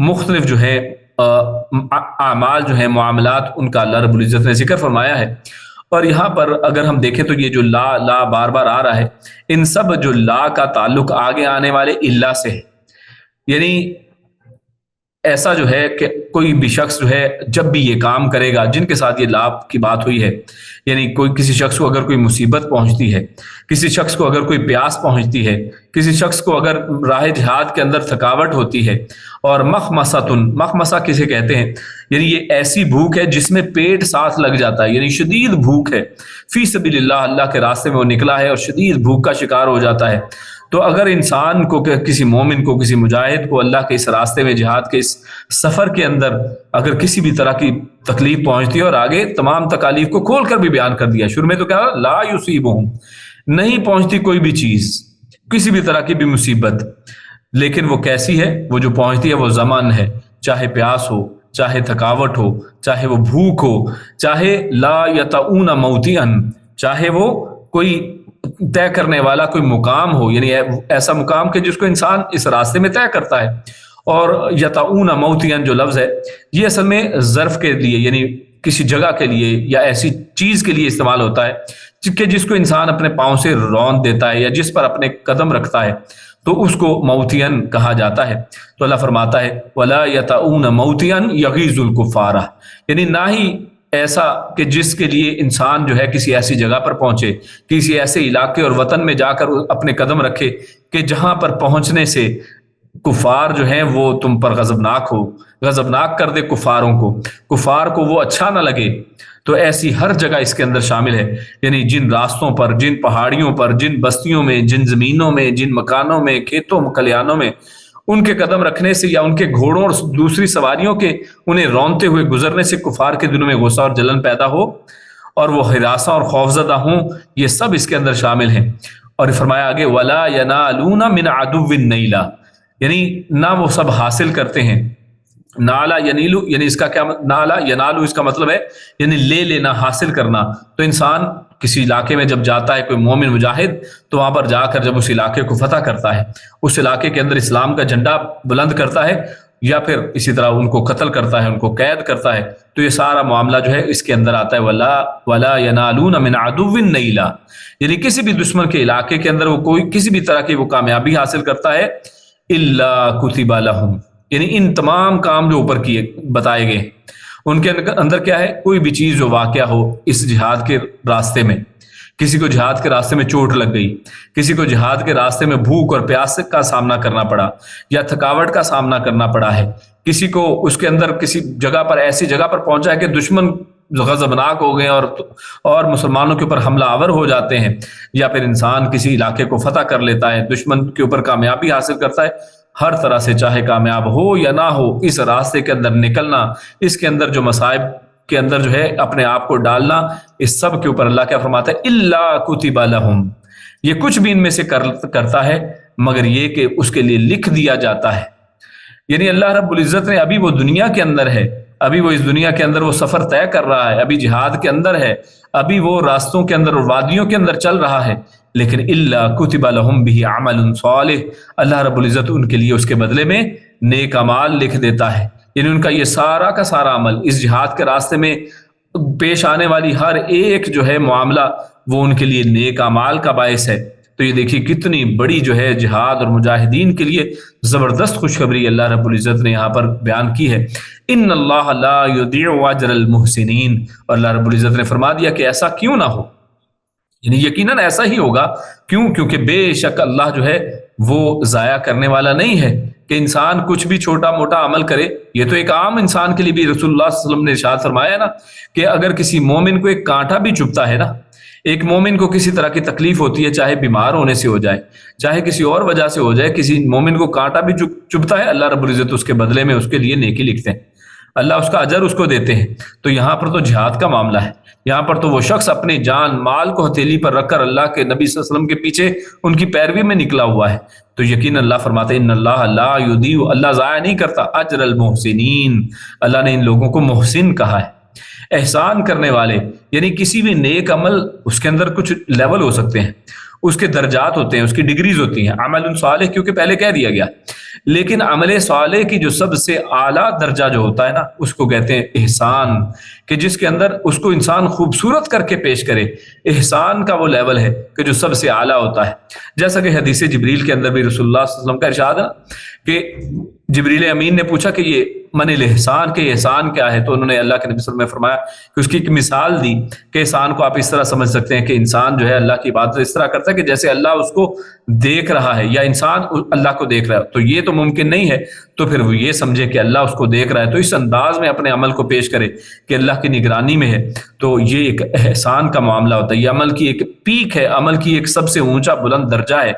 مختلف جو ہے اعمال جو ہیں، معاملات، ان کا اللہ رب العزت نے ذکر فرمایا ہے۔ اور یہاں پر اگر ہم دیکھیں تو یہ جو لا بار بار آ رہا ہے، ان سب جو لا کا تعلق آگے آنے والے اللہ سے ہے، یعنی ایسا جو ہے کہ کوئی بھی شخص جو ہے جب بھی یہ کام کرے گا، جن کے ساتھ یہ لا کی بات ہوئی ہے، یعنی کسی شخص کو اگر کوئی مصیبت پہنچتی ہے، کسی شخص کو اگر کوئی پیاس پہنچتی ہے، کسی شخص کو اگر راہ جہاد کے اندر تھکاوٹ ہوتی ہے، اور مخمصہ کسے کہتے ہیں، یعنی یہ ایسی بھوک ہے جس میں پیٹ ساتھ لگ جاتا ہے، یعنی شدید بھوک ہے، فی سبیل اللہ، اللہ کے راستے میں وہ نکلا ہے اور شدید بھوک کا شکار ہو جاتا ہے۔ تو اگر انسان کو، کسی مومن کو، کسی مجاہد کو اللہ کے اس راستے میں، جہاد کے اس سفر کے اندر اگر کسی بھی طرح کی تکلیف پہنچتی ہے، اور آگے تمام تکالیف کو کھول کر بھی بیان کر دیا، شروع میں تو کیا لا یصیبہم، نہیں پہنچتی کوئی بھی چیز، کسی بھی طرح کی بھی مصیبت، لیکن وہ کیسی ہے، وہ جو پہنچتی ہے وہ زمن ہے، چاہے پیاس ہو، چاہے تھکاوٹ ہو، چاہے وہ بھوک ہو، چاہے لا یطؤون موطئا، چاہے وہ کوئی طے کرنے والا کوئی مقام ہو، یعنی ایسا مقام کہ جس کو انسان اس راستے میں طے کرتا ہے۔ اور یطؤون موطئا جو لفظ ہے، یہ اصل میں ظرف کے لیے، یعنی کسی جگہ کے لیے یا ایسی چیز کے لیے استعمال ہوتا ہے کہ جس کو انسان اپنے پاؤں سے روند دیتا ہے یا جس پر اپنے قدم رکھتا ہے، تو اس کو موطئن کہا جاتا ہے۔ تو اللہ فرماتا ہے وَلَا يَطَؤُونَ مَوْطِئًا يَغِيظُ الْكُفَّارَ، یعنی نہ ہی ایسا کہ جس کے لیے انسان جو ہے کسی ایسی جگہ پر پہنچے، کسی ایسے علاقے اور وطن میں جا کر اپنے قدم رکھے کہ جہاں پر پہنچنے سے کفار جو ہیں وہ تم پر غضبناک کر دے، کفار کو وہ اچھا نہ لگے۔ تو ایسی ہر جگہ اس کے اندر شامل ہے، یعنی جن راستوں پر، جن پہاڑیوں پر، جن بستیوں میں، جن زمینوں میں، جن مکانوں میں، کھیتوں کلیانوں میں ان کے قدم رکھنے سے یا ان کے گھوڑوں اور دوسری سواریوں کے انہیں رونتے ہوئے گزرنے سے کفار کے دلوں میں غصہ اور جلن پیدا ہو اور وہ ہراساں اور خوفزدہ ہوں، یہ سب اس کے اندر شامل ہیں۔ اور فرمایا آگے وَلَا يَنَالُونَ مِنْ عَدُوٍّ نَيْلًا، یعنی نہ وہ سب حاصل کرتے ہیں، نالا ینیلو، یعنی اس کا کیا، نالا ینالو اس کا مطلب ہے یعنی لے لینا، حاصل کرنا۔ تو انسان کسی علاقے میں جب جاتا ہے، کوئی مومن مجاہد، تو وہاں پر جا کر جب اس علاقے کو فتح کرتا ہے، اس علاقے کے اندر اسلام کا جھنڈا بلند کرتا ہے، یا پھر اسی طرح ان کو قتل کرتا ہے، ان کو قید کرتا ہے، تو یہ سارا معاملہ جو ہے اس کے اندر آتا ہے وَلَا يَنَالُونَ مِنْ عَدُوٍّ نَيْلًا، یعنی کسی بھی دشمن کے علاقے کے اندر وہ کوئی کسی بھی طرح کی وہ کامیابی حاصل کرتا ہے، إِلَّا كُتِبَ لَهُمْ، یعنی ان تمام کام جو اوپر کیے بتائے گئے ان کے اندر کیا ہے، کوئی بھی چیز جو واقعہ ہو اس جہاد کے راستے میں، کسی کو جہاد کے راستے میں چوٹ لگ گئی، کسی کو جہاد کے راستے میں بھوک اور پیاس کا سامنا کرنا پڑا یا تھکاوٹ کا سامنا کرنا پڑا ہے، کسی کو اس کے اندر کسی جگہ پر، ایسی جگہ پر پہنچا ہے کہ دشمن غضبناک ہو گئے اور مسلمانوں کے اوپر حملہ آور ہو جاتے ہیں، یا پھر انسان کسی علاقے کو فتح کر لیتا ہے، دشمن کے اوپر کامیابی حاصل کرتا ہے، ہر طرح سے چاہے کامیاب ہو یا نہ ہو، اس راستے کے اندر نکلنا، اس کے اندر جو مصائب کے اندر جو ہے اپنے آپ کو ڈالنا، اس سب کے اوپر اللہ کیا فرماتا ہے؟ الا کتب لہم، یہ کچھ بھی ان میں سے کرتا ہے مگر یہ کہ اس کے لیے لکھ دیا جاتا ہے۔ یعنی اللہ رب العزت نے ابھی وہ دنیا کے اندر ہے، ابھی وہ اس دنیا کے اندر وہ سفر طے کر رہا ہے، ابھی جہاد کے اندر ہے، ابھی وہ راستوں کے اندر اور وادیوں کے اندر چل رہا ہے، لیکن الا کتب لہم بہ عمل صالح، اللہ رب العزت ان کے لیے اس کے بدلے میں نیک اعمال لکھ دیتا ہے۔ یعنی ان کا یہ سارا کا سارا عمل، اس جہاد کے راستے میں پیش آنے والی ہر ایک جو ہے معاملہ، وہ ان کے لیے نیک اعمال کا باعث ہے۔ تو یہ دیکھیے کتنی بڑی جو ہے جہاد اور مجاہدین کے لیے زبردست خوشخبری اللہ رب العزت نے یہاں پر بیان کی ہے۔ ان اللہ لا یضیع اجر المحسنین، اور اللہ رب العزت نے فرما دیا کہ ایسا کیوں نہ ہو، یعنی یقیناً ایسا ہی ہوگا، کیونکہ بے شک اللہ جو ہے وہ ضائع کرنے والا نہیں ہے کہ انسان کچھ بھی چھوٹا موٹا عمل کرے۔ یہ تو ایک عام انسان کے لیے بھی رسول اللہ صلی اللہ علیہ وسلم نے ارشاد فرمایا ہے نا کہ اگر کسی مومن کو ایک کانٹا بھی چبھتا ہے نا، ایک مومن کو کسی طرح کی تکلیف ہوتی ہے، چاہے بیمار ہونے سے ہو جائے، چاہے کسی اور وجہ سے ہو جائے، کسی مومن کو کانٹا بھی چبھتا ہے، اللہ رب العزت اس کے بدلے میں اس کے لیے نیکی لکھتے ہیں، اللہ اس کا اجر اس کو دیتے ہیں۔ تو یہاں پر تو جہاد کا معاملہ ہے، یہاں پر تو وہ شخص اپنی جان مال کو ہتھیلی پر رکھ کر اللہ کے نبی صلی اللہ علیہ وسلم کے پیچھے ان کی پیروی میں نکلا ہوا ہے۔ تو یقین اللہ فرماتے ہیں ان اللہ لا یضیع، اللہ ضائع نہیں کرتا اجر المحسنین، اللہ نے ان لوگوں کو محسن کہا ہے، احسان کرنے والے۔ یعنی کسی بھی نیک عمل، اس کے اندر کچھ لیول ہو سکتے ہیں، اس کے درجات ہوتے ہیں، اس کی ڈگریز ہوتی ہیں۔ عمل صالح کیونکہ پہلے کہہ دیا گیا، لیکن عمل صالح کی جو سب سے اعلیٰ درجہ جو ہوتا ہے نا، اس کو کہتے ہیں احسان، کہ جس کے اندر اس کو انسان خوبصورت کر کے پیش کرے۔ احسان کا وہ لیول ہے کہ جو سب سے اعلیٰ ہوتا ہے، جیسا کہ حدیث جبریل کے اندر بھی رسول اللہ صلی اللہ علیہ وسلم کا ارشاد ہے کہ جبریل امین نے پوچھا کہ یہ من الاحسان کہ احسان کیا ہے، تو انہوں نے اللہ کے نبی صلی اللہ علیہ وسلم نے فرمایا کہ اس کی ایک مثال دی کہ احسان کو آپ اس طرح سمجھ سکتے ہیں کہ انسان جو ہے اللہ کی عبادت اس طرح کرتا ہے کہ جیسے اللہ اس کو دیکھ رہا ہے، یا انسان اللہ کو دیکھ رہا ہے۔ تو یہ تو ممکن نہیں ہے، تو پھر وہ یہ سمجھے کہ اللہ اس کو دیکھ رہا ہے، تو اس انداز میں اپنے عمل کو پیش کرے کہ اللہ کی نگرانی میں ہے۔ تو یہ ایک احسان کا معاملہ ہوتا ہے، یہ عمل کی ایک پیک ہے، عمل کی ایک سب سے اونچا بلند درجہ ہے۔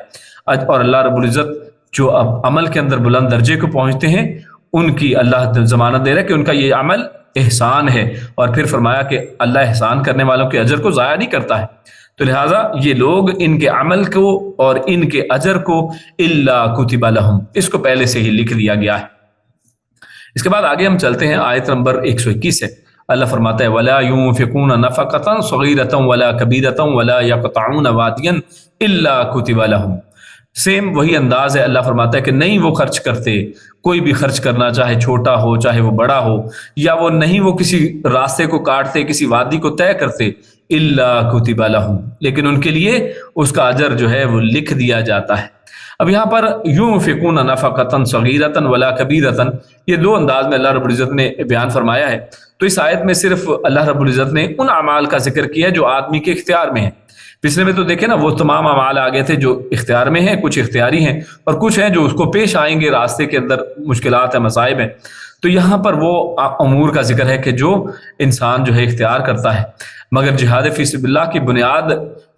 اور اللہ رب العزت جو اب عمل کے اندر بلند درجے کو پہنچتے ہیں، ان کی اللہ ضمانت دے رہا ہے کہ ان کا یہ عمل احسان ہے، اور پھر فرمایا کہ اللہ احسان کرنے والوں کے اجر کو ضائع نہیں کرتا ہے۔ تو لہٰذا یہ لوگ ان کے عمل کو اور ان کے اجر کو الا کتب لہم، اس کو پہلے سے ہی لکھ دیا گیا ہے۔ اس کے بعد آگے ہم چلتے ہیں، آیت نمبر 121 ہے، اللہ فرماتا ہے وَلَا يُنْفِقُونَ نَفَقَةً صَغِيرَةً وَلَا كَبِيرَةً وَلَا يَقْطَعُونَ وَادِيًا إِلَّا كُتِبَ لَهُمْ۔ سیم وہی انداز ہے، اللہ فرماتا ہے کہ نہیں وہ خرچ کرتے، کوئی بھی خرچ کرنا، چاہے چھوٹا ہو چاہے وہ بڑا ہو، یا وہ نہیں وہ کسی راستے کو کاٹتے، کسی وادی کو طے کرتے، الا کتب لہم، لیکن ان کے لیے اس کا اجر جو ہے وہ لکھ دیا جاتا ہے۔ اب یہاں پر ينفقون نفقة صغيرة ولا كبيرة، یہ دو انداز میں اللہ رب العزت نے بیان فرمایا ہے۔ تو اس آیت میں صرف اللہ رب العزت نے ان اعمال کا ذکر کیا جو آدمی کے اختیار میں ہیں۔ پچھلے میں تو دیکھیں نا، وہ تمام اعمال آگے تھے جو اختیار میں ہیں، کچھ اختیاری ہیں اور کچھ ہیں جو اس کو پیش آئیں گے، راستے کے اندر مشکلات ہیں، مصائب ہیں۔ تو یہاں پر وہ امور کا ذکر ہے کہ جو انسان جو ہے اختیار کرتا ہے، مگر جہاد فی سبیل اللہ کی بنیاد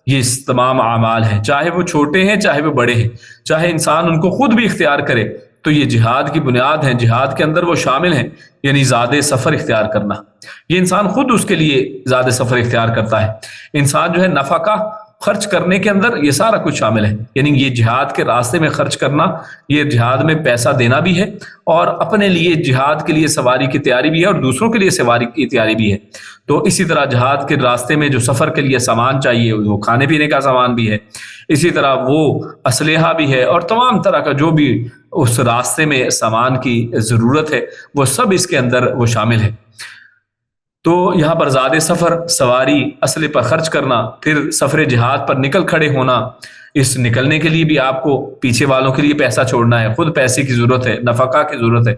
یہ تمام اعمال ہیں، چاہے وہ چھوٹے ہیں چاہے وہ بڑے ہیں، چاہے انسان ان کو خود بھی اختیار کرے، تو یہ جہاد کی بنیاد ہیں، جہاد کے اندر وہ شامل ہیں، یعنی زیادہ سفر اختیار کرنا، یہ انسان خود اس کے لیے زیادہ سفر اختیار کرتا ہے۔ انسان جو ہے نفقہ خرچ کرنے کے اندر یہ سارا کچھ شامل ہے، یعنی یہ جہاد کے راستے میں خرچ کرنا، یہ جہاد میں پیسہ دینا بھی ہے، اور اپنے لیے جہاد کے لیے سواری کی تیاری بھی ہے، اور دوسروں کے لیے سواری کی تیاری بھی ہے۔ تو اسی طرح جہاد کے راستے میں جو سفر کے لیے سامان چاہیے، وہ کھانے پینے کا سامان بھی ہے، اسی طرح وہ اسلحہ بھی ہے، اور تمام طرح کا جو بھی اس راستے میں سامان کی ضرورت ہے وہ سب اس کے اندر وہ شامل ہے۔ تو یہاں پر زیادہ سفر، سواری، اسلحے پر خرچ کرنا، پھر سفر جہاد پر نکل کھڑے ہونا، اس نکلنے کے لیے بھی آپ کو پیچھے والوں کے لیے پیسہ چھوڑنا ہے، خود پیسے کی ضرورت ہے، نفقہ کی ضرورت ہے،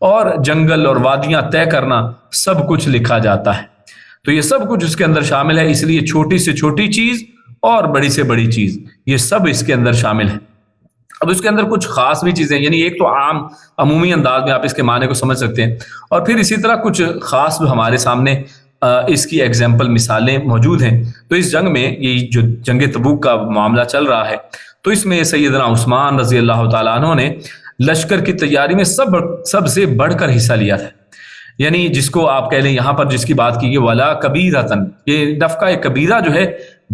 اور جنگل اور وادیاں طے کرنا، سب کچھ لکھا جاتا ہے۔ تو یہ سب کچھ اس کے اندر شامل ہے، اس لیے چھوٹی سے چھوٹی چیز اور بڑی سے بڑی چیز، یہ سب اس کے اندر شامل ہے۔ اب اس کے اندر کچھ خاص بھی چیزیں، یعنی ایک تو عمومی انداز میں آپ اس کے معنی کو سمجھ سکتے ہیں، اور پھر اسی طرح کچھ خاص جو ہمارے سامنے اس کی ایگزامپل مثالیں موجود ہیں۔ تو اس جنگ میں یہ جو جنگ تبوک کا معاملہ چل رہا ہے تو اس میں سیدنا عثمان رضی اللہ تعالیٰ عنہ نے لشکر کی تیاری میں سب سے بڑھ کر حصہ لیا تھا، یعنی جس کو آپ کہہ لیں یہاں پر جس کی بات کی گئی ولا کبیرۃ، یہ نفقہ کبیرہ جو ہے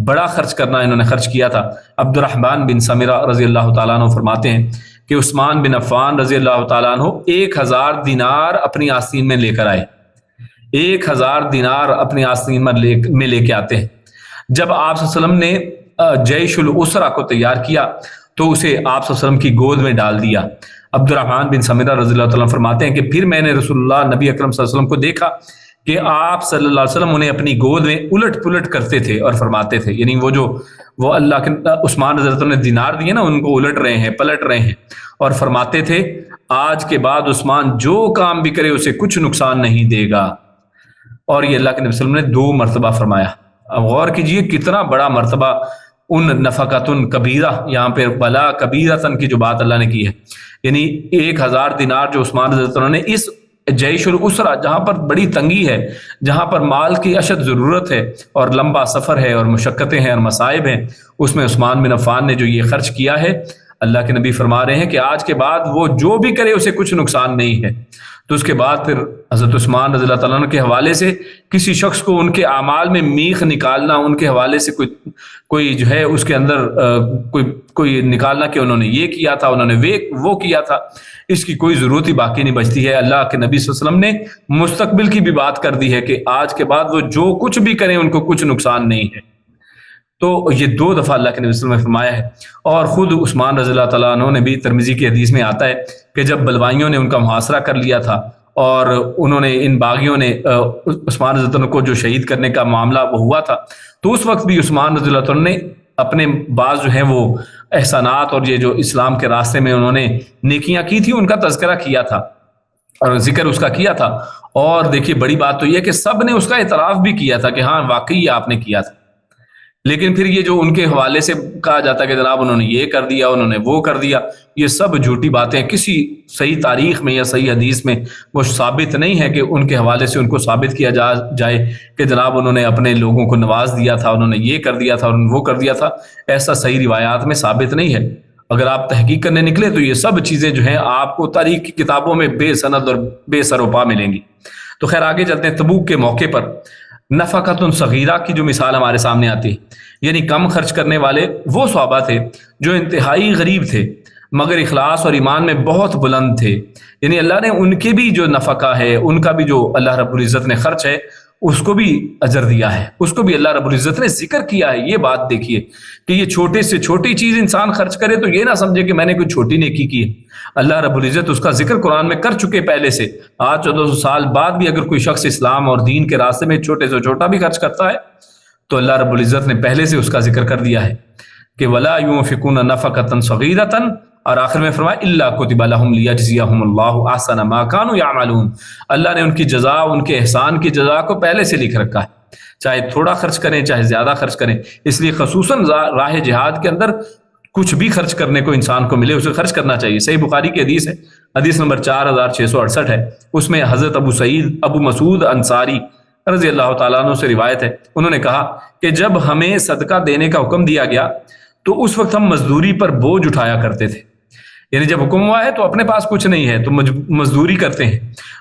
بڑا خرچ کرنا انہوں نے خرچ کیا تھا۔ عبد الرحمن بن سمرہ رضی اللہ تعالیٰ عنہ فرماتے ہیں کہ عثمان بن عفان رضی اللہ تعالیٰ عنہ 1000 دینار اپنی آستین میں لے کر آئے، 1000 دینار اپنی آستین میں لے کے آتے ہیں۔ جب آپ صلی اللہ علیہ وسلم نے جیش الاسرہ کو تیار کیا تو اسے آپ صلی اللہ علیہ وسلم کی گود میں ڈال دیا۔ عبد الرحمن بن سمرہ رضی اللہ تعالیٰ فرماتے ہیں کہ پھر میں نے رسول اللہ نبی اکرم صلی اللہ علیہ وسلم کو دیکھا کہ آپ صلی اللہ علیہ وسلم انہیں اپنی گود میں الٹ پلٹ کرتے تھے اور فرماتے تھے، یعنی وہ اللہ کے عثمان رضی اللہ عنہ نے دینار دیے نا، ان کو الٹ رہے ہیں پلٹ رہے ہیں اور فرماتے تھے آج کے بعد عثمان جو کام بھی کرے اسے کچھ نقصان نہیں دے گا۔ اور یہ اللہ کے نبی صلی اللہ علیہ وسلم نے 2 مرتبہ فرمایا۔ اب غور کیجئے کتنا بڑا مرتبہ ان نفقتن کبیرہ، یہاں پہ بلا کبیرتن کی جو بات اللہ نے کی ہے، یعنی 1000 دینار جو عثمان رضی اللہ عنہ نے اس جیش الاسرہ جہاں پر بڑی تنگی ہے، جہاں پر مال کی اشد ضرورت ہے اور لمبا سفر ہے اور مشقتیں ہیں اور مصائب ہیں، اس میں عثمان بن عفان نے جو یہ خرچ کیا ہے، اللہ کے نبی فرما رہے ہیں کہ آج کے بعد وہ جو بھی کرے اسے کچھ نقصان نہیں ہے۔ تو اس کے بعد پھر حضرت عثمان رضی اللہ تعالیٰ عنہ کے حوالے سے کسی شخص کو ان کے اعمال میں میخ نکالنا، ان کے حوالے سے کوئی جو ہے اس کے اندر کوئی نکالنا کہ انہوں نے یہ کیا تھا، انہوں نے وہ کیا تھا، اس کی کوئی ضرورت ہی باقی نہیں بچتی ہے۔ اللہ کے نبی صلی اللہ علیہ وسلم نے مستقبل کی بھی بات کر دی ہے کہ آج کے بعد وہ جو کچھ بھی کریں ان کو کچھ نقصان نہیں ہے۔ تو یہ 2 دفعہ اللہ کے نبی صلی اللہ علیہ وسلم نے فرمایا ہے۔ اور خود عثمان رضی اللہ تعالیٰ عنہ نے بھی ترمذی کی حدیث میں آتا ہے کہ جب بلوائیوں نے ان کا محاصرہ کر لیا تھا اور انہوں نے ان باغیوں نے عثمان رضی اللہ عنہ کو جو شہید کرنے کا معاملہ وہ ہوا تھا، تو اس وقت بھی عثمان رضی اللہ عنہ نے اپنے بعض جو ہیں وہ احسانات اور یہ جو اسلام کے راستے میں انہوں نے نیکیاں کی تھی ان کا تذکرہ کیا تھا اور ذکر اس کا کیا تھا۔ اور دیکھیے بڑی بات تو یہ کہ سب نے اس کا اعتراف بھی کیا تھا کہ ہاں واقعی یہ آپ نے کیا تھا، لیکن پھر یہ جو ان کے حوالے سے کہا جاتا ہے کہ جناب انہوں نے یہ کر دیا، انہوں نے وہ کر دیا، یہ سب جھوٹی باتیں، کسی صحیح تاریخ میں یا صحیح حدیث میں وہ ثابت نہیں ہے کہ ان کے حوالے سے ان کو ثابت کیا جائے کہ جناب انہوں نے اپنے لوگوں کو نواز دیا تھا، انہوں نے یہ کر دیا تھا اور وہ کر دیا تھا۔ ایسا صحیح روایات میں ثابت نہیں ہے۔ اگر آپ تحقیق کرنے نکلے تو یہ سب چیزیں جو ہیں آپ کو تاریخ کی کتابوں میں بے سند اور بے سر و پا ملیں گی۔ تو خیر آگے چلتے ہیں۔ تبوک کے موقع پر نفقۃ صغیرہ کی جو مثال ہمارے سامنے آتی ہے، یعنی کم خرچ کرنے والے وہ صحابہ تھے جو انتہائی غریب تھے مگر اخلاص اور ایمان میں بہت بلند تھے، یعنی اللہ نے ان کے بھی جو نفقہ ہے، ان کا بھی جو اللہ رب العزت نے خرچ ہے اس کو بھی اجر دیا ہے، اس کو بھی اللہ رب العزت نے ذکر کیا ہے۔ یہ بات دیکھیے کہ یہ چھوٹے سے چھوٹی چیز انسان خرچ کرے تو یہ نہ سمجھے کہ میں نے کوئی چھوٹی نیکی کی ہے، اللہ رب العزت اس کا ذکر قرآن میں کر چکے پہلے سے۔ آج 1400 سال بعد بھی اگر کوئی شخص اسلام اور دین کے راستے میں چھوٹے سے چھوٹا بھی خرچ کرتا ہے تو اللہ رب العزت نے پہلے سے اس کا ذکر کر دیا ہے کہ وَلَا يُنْفِقُونَ نَفَقَةً صَغِيرَةً، اور آخر میں فرمایا إِلَّا كُتِبَ لَهُمْ لِيَجْزِيَهُمُ اللَّهُ أَحْسَنَ مَا كَانُوا يَعْمَلُونَ۔ اللہ نے ان کی جزا، ان کے احسان کی جزا کو پہلے سے لکھ رکھا ہے، چاہے تھوڑا خرچ کریں چاہے زیادہ خرچ کریں۔ اس لیے خصوصاً راہ جہاد کے اندر کچھ بھی خرچ کرنے کو انسان کو ملے اسے خرچ کرنا چاہیے۔ صحیح بخاری کی حدیث ہے، حدیث نمبر 4668 ہے، اس میں حضرت ابو مسعود انصاری رضی اللہ تعالیٰ عنہ سے روایت ہے، انہوں نے کہا کہ جب ہمیں صدقہ دینے کا حکم دیا گیا تو اس وقت ہم مزدوری پر بوجھ اٹھایا کرتے تھے، یعنی جب حکم ہوا ہے تو اپنے پاس کچھ نہیں ہے تو مزدوری کرتے ہیں،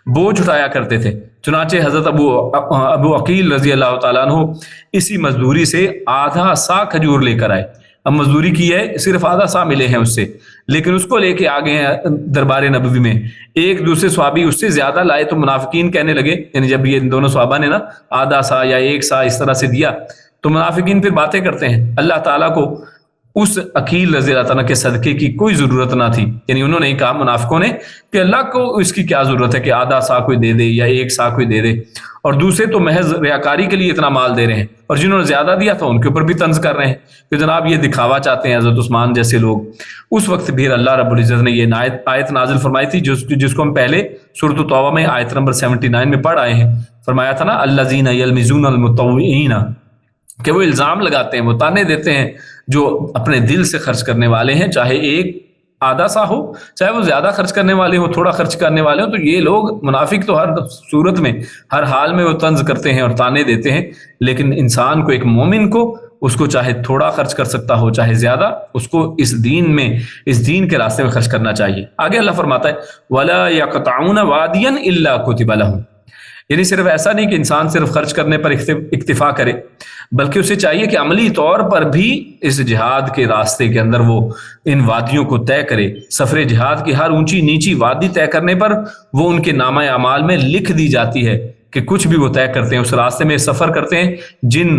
بوجھ اٹھایا کرتے تھے۔ چنانچہ حضرت ابو عقیل رضی اللہ تعالیٰ عنہ اسی مزدوری سے آدھا سا کھجور لے کر آئے۔ اب مزدوری کی ہے، صرف آدھا سا ملے ہیں اس سے، لیکن اس کو لے کے آگے ہیں دربار نبوی میں۔ ایک دوسرے صحابی اس سے زیادہ لائے تو منافقین کہنے لگے، یعنی جب یہ دونوں صحابہ نے نا آدھا سا یا ایک سا اس طرح سے دیا تو منافقین پھر باتیں کرتے ہیں۔ اللہ تعالیٰ کو اس عقیل رضی اللہ تعالیٰ کے صدقے کی کوئی ضرورت نہ تھی، یعنی انہوں نے کہا منافقوں نے کہ اللہ کو اس کی کیا ضرورت ہے کہ آدھا سا کوئی دے دے یا ایک سا کوئی دے دے، اور دوسرے تو محض ریاکاری کے لیے اتنا مال دے رہے ہیں، اور جنہوں نے زیادہ دیا تھا ان کے اوپر بھی طنز کر رہے ہیں کہ جناب یہ دکھاوا چاہتے ہیں حضرت عثمان جیسے لوگ۔ اس وقت بھی اللہ رب العزت نے یہ آیت نازل فرمائی تھی جس کو ہم پہلے سورۃ التوبہ میں آیت نمبر 79 میں پڑھ آئے ہیں۔ فرمایا تھا نا الذین یلمزون المطوعین، کہ وہ الزام لگاتے ہیں، وہ تانے دیتے ہیں جو اپنے دل سے خرچ کرنے والے ہیں، چاہے ایک آدھا سا ہو، چاہے وہ زیادہ خرچ کرنے والے ہو تھوڑا خرچ کرنے والے ہو، تو یہ لوگ منافق تو ہر صورت میں ہر حال میں وہ طنز کرتے ہیں اور تانے دیتے ہیں، لیکن انسان کو، ایک مومن کو، اس کو چاہے تھوڑا خرچ کر سکتا ہو چاہے زیادہ، اس کو اس دین میں، اس دین کے راستے میں خرچ کرنا چاہیے۔ آگے اللہ فرماتا ہے وَلَا يَقْطَعُونَ وَادِيًا إِلَّا كُتِبَ لَهُمْ، یعنی صرف ایسا نہیں کہ انسان صرف خرچ کرنے پر اکتفا کرے، بلکہ اسے چاہیے کہ عملی طور پر بھی اس جہاد کے راستے کے اندر وہ ان وادیوں کو طے کرے۔ سفر جہاد کی ہر اونچی نیچی وادی طے کرنے پر وہ ان کے نامہ اعمال میں لکھ دی جاتی ہے کہ کچھ بھی وہ طے کرتے ہیں، اس راستے میں سفر کرتے ہیں، جن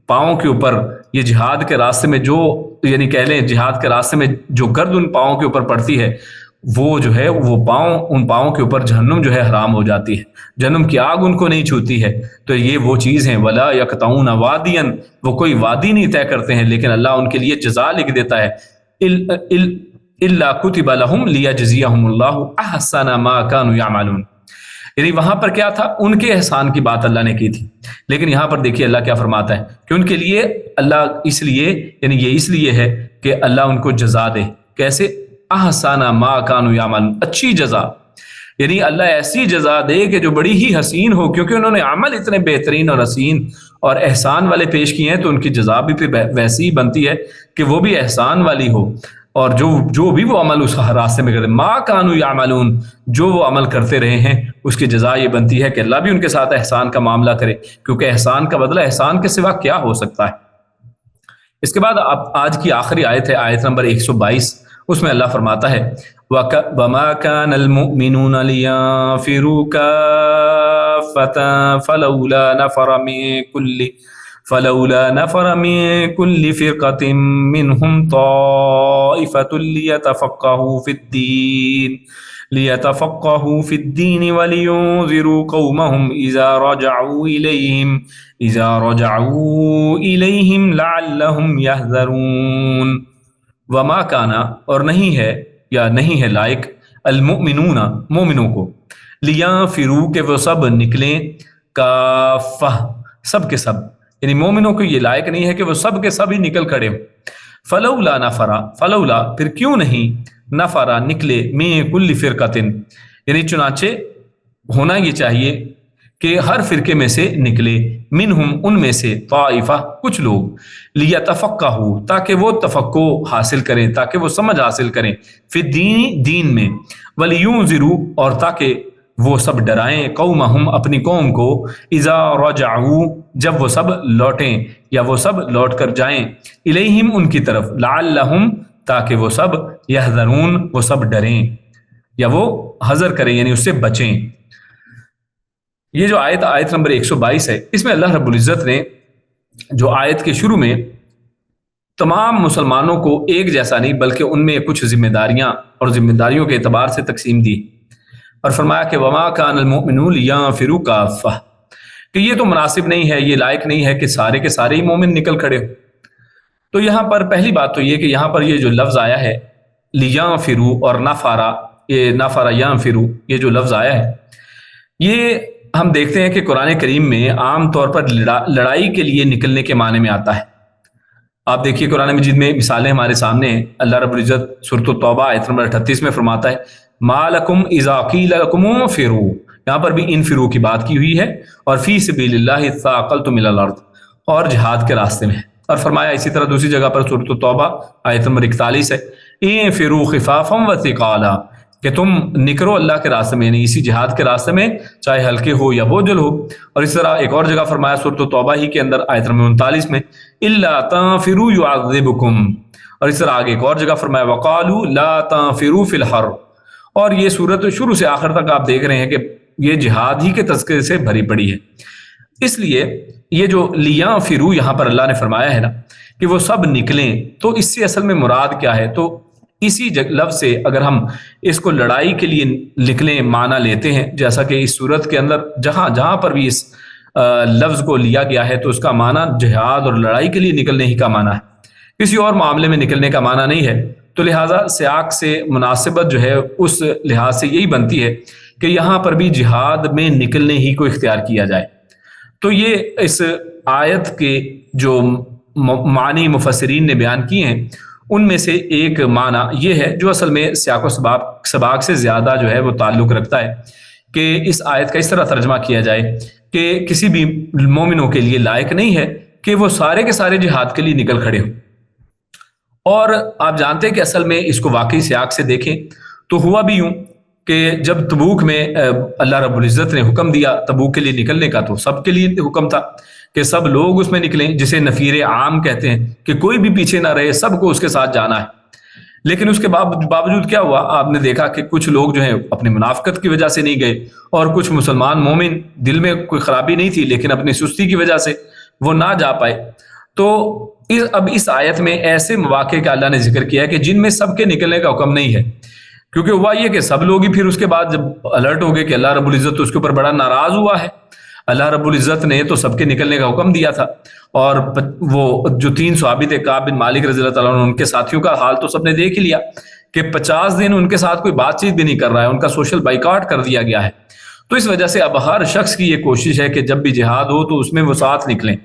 پاؤں کے اوپر یہ جہاد کے راستے میں جو، یعنی کہہ لیں جہاد کے راستے میں جو گرد ان پاؤں کے اوپر پڑتی ہے، وہ جو ہے وہ پاؤں، ان پاؤں کے اوپر جہنم جو ہے حرام ہو جاتی ہے، جہنم کی آگ ان کو نہیں چھوتی ہے۔ تو یہ وہ چیز ہیں ولا یقطعون وادیا، وہ کوئی وادی نہیں طے کرتے ہیں، لیکن اللہ ان کے لیے جزا لکھ دیتا ہے، الا کتب لهم لیجزیہم اللہ احسن ما كانوا یعملون۔ یعنی وہاں پر کیا تھا، ان کے احسان کی بات اللہ نے کی تھی، لیکن یہاں پر دیکھیے اللہ کیا فرماتا ہے کہ ان کے لیے اللہ اس لیے، یعنی یہ اس لیے ہے کہ اللہ ان کو جزا دے، کیسے، احسن ما كانوا یعملون، اچھی جزا، یعنی اللہ ایسی جزا دے کہ جو بڑی ہی حسین ہو، کیونکہ انہوں نے عمل اتنے بہترین اور حسین اور احسان والے پیش کیے ہیں، تو ان کی جزا بھی پھر ویسی ہی بنتی ہے کہ وہ بھی احسان والی ہو، اور جو بھی وہ عمل اس راستے میں کرتے، ما كانوا یعملون، جو وہ عمل کرتے رہے ہیں، اس کی جزا یہ بنتی ہے کہ اللہ بھی ان کے ساتھ احسان کا معاملہ کرے، کیونکہ احسان کا بدلہ احسان کے سوا کیا ہو سکتا ہے۔ اس کے بعد آج کی آخری آیت ہے، آیت نمبر 122، اس میں اللہ فرماتا ہے وَمَا كَانَ الْمُؤْمِنُونَ لِيَنفِرُوا كَافَّةً فلولا نفر من كل فرقة منهم طائفة ليتفقهوا في الدين ولينذروا قومهم إذا رجعوا إليهم لعلهم يحذرون۔ وما كان، اور نہیں ہے یا نہیں ہے لائق، المؤمنون، مومنوں کو، لیانفروا، کہ وہ سب نکلیں، کافہ، سب کے سب، یعنی مومنوں کو یہ لائق نہیں ہے کہ وہ سب کے سب ہی نکل کھڑے ہوں۔ فلولا نفرا، فلولا پھر کیوں نہیں، نفرا نکلے، من کل فرقۃ، یعنی چنانچہ ہونا یہ چاہیے کہ ہر فرقے میں سے نکلے، منہم، ان میں سے، طائفہ، کچھ لوگ، لیتفقہوا، تاکہ وہ تفقہ حاصل کریں، تاکہ وہ سمجھ حاصل کریں، فی الدین، دین میں، ولینذروا، اور تاکہ وہ سب ڈرائیں، قومہم، اپنی قوم کو، اذا رجعوا، جب وہ سب لوٹیں یا وہ سب لوٹ کر جائیں، الیہم، ان کی طرف، لعلہم، تاکہ وہ سب، یحذرون، وہ سب ڈریں یا وہ حذر کریں، یعنی اس سے بچیں۔ یہ جو آیت نمبر 122 ہے، اس میں اللہ رب العزت نے جو آیت کے شروع میں تمام مسلمانوں کو ایک جیسا نہیں، بلکہ ان میں کچھ ذمہ داریاں اور ذمہ داریوں کے اعتبار سے تقسیم دی، اور فرمایا کہ وما كان المؤمنون لينفروا كافة، کہ یہ تو مناسب نہیں ہے، یہ لائق نہیں ہے کہ سارے کے سارے ہی مومن نکل کھڑے ہو۔ تو یہاں پر پہلی بات تو یہ کہ یہاں پر یہ جو لفظ آیا ہے لينفروا اور نفرا، یہ نفرا ينفروا، یہ جو لفظ آیا ہے، یہ ہم دیکھتے ہیں کہ قرآن کریم میں عام طور پر لڑائی کے لیے نکلنے کے معنی میں آتا ہے۔ آپ دیکھیے قرآن مجید میں مثالیں ہمارے سامنے ہیں، اللہ رب العزت سورۃ التوبہ آیت نمبر 38 میں فرماتا ہے ما لکم اذا قیل لکم انفروا، یہاں پر بھی انفروا کی بات کی ہوئی ہے، اور فی سبیل اللہ اثاقلتم الی الارض، اور جہاد کے راستے میں، اور فرمایا اسی طرح دوسری جگہ پر سورۃ التوبہ آیت نمبر 41 ہے انفروا خفافا وثقالا، کہ تم نکلو اللہ کے راستے میں، یعنی اسی جہاد کے راستے میں، چاہے ہلکے ہو یا بوجھل ہو۔ اور اس طرح ایک اور جگہ فرمایا سورۃ التوبہ ہی کے اندر آیت نمبر 39 میں الا تنفروا يعذبكم، اور اس طرح آگے ایک اور جگہ فرمایا وقالوا لا تنفروا في الحر، اور یہ صورت شروع سے آخر تک آپ دیکھ رہے ہیں کہ یہ جہاد ہی کے تذکرے سے بھری پڑی ہے۔ اس لیے یہ جو لینفروا یہاں پر اللہ نے فرمایا ہے نا کہ وہ سب نکلیں، تو اس سے اصل میں مراد کیا ہے، تو اسی لفظ سے اگر ہم اس کو لڑائی کے لیے نکلیں معنی لیتے ہیں، جیسا کہ اس صورت کے اندر جہاں جہاں پر بھی اس لفظ کو لیا گیا ہے تو اس کا معنی جہاد اور لڑائی کے لیے نکلنے ہی کا معنی ہے، کسی اور معاملے میں نکلنے کا معنی نہیں ہے۔ تو لہٰذا سیاق سے مناسبت جو ہے اس لحاظ سے یہی بنتی ہے کہ یہاں پر بھی جہاد میں نکلنے ہی کو اختیار کیا جائے۔ تو یہ اس آیت کے جو معنی مفسرین نے بیان کیے ہیں، ان میں سے ایک معنی یہ ہے جو اصل میں سیاق و سباق سے زیادہ جو ہے وہ تعلق رکھتا ہے کہ اس آیت کا اس طرح ترجمہ کیا جائے کہ کسی بھی مومنوں کے لیے لائق نہیں ہے کہ وہ سارے کے سارے جہاد کے لیے نکل کھڑے ہوں۔ اور آپ جانتے ہیں کہ اصل میں اس کو واقعی سیاق سے دیکھیں تو ہوا بھی یوں کہ جب تبوک میں اللہ رب العزت نے حکم دیا تبوک کے لیے نکلنے کا تو سب کے لیے حکم تھا کہ سب لوگ اس میں نکلیں، جسے نفیر عام کہتے ہیں کہ کوئی بھی پیچھے نہ رہے، سب کو اس کے ساتھ جانا ہے۔ لیکن اس کے باوجود کیا ہوا، آپ نے دیکھا کہ کچھ لوگ جو ہیں اپنی منافقت کی وجہ سے نہیں گئے، اور کچھ مسلمان مومن دل میں کوئی خرابی نہیں تھی لیکن اپنی سستی کی وجہ سے وہ نہ جا پائے۔ تو اب اس آیت میں ایسے مواقع کا اللہ نے ذکر کیا ہے کہ جن میں سب کے نکلنے کا حکم نہیں ہے، کیونکہ ہوا یہ کہ سب لوگ ہی پھر اس کے بعد جب الرٹ ہو گئے کہ اللہ رب العزت تو اس کے اوپر بڑا ناراض ہوا ہے، اللہ رب العزت نے تو سب کے نکلنے کا حکم دیا تھا، اور وہ جو 3 صحابی تھے کعب بن مالک رضی اللہ تعالیٰ عنہ، ان کے ساتھیوں کا حال تو سب نے دیکھ ہی لیا کہ 50 دن ان کے ساتھ کوئی بات چیت بھی نہیں کر رہا ہے، ان کا سوشل بائیکاٹ کر دیا گیا ہے۔ تو اس وجہ سے اب ہر شخص کی یہ کوشش ہے کہ جب بھی جہاد ہو تو اس میں وہ ساتھ نکلیں،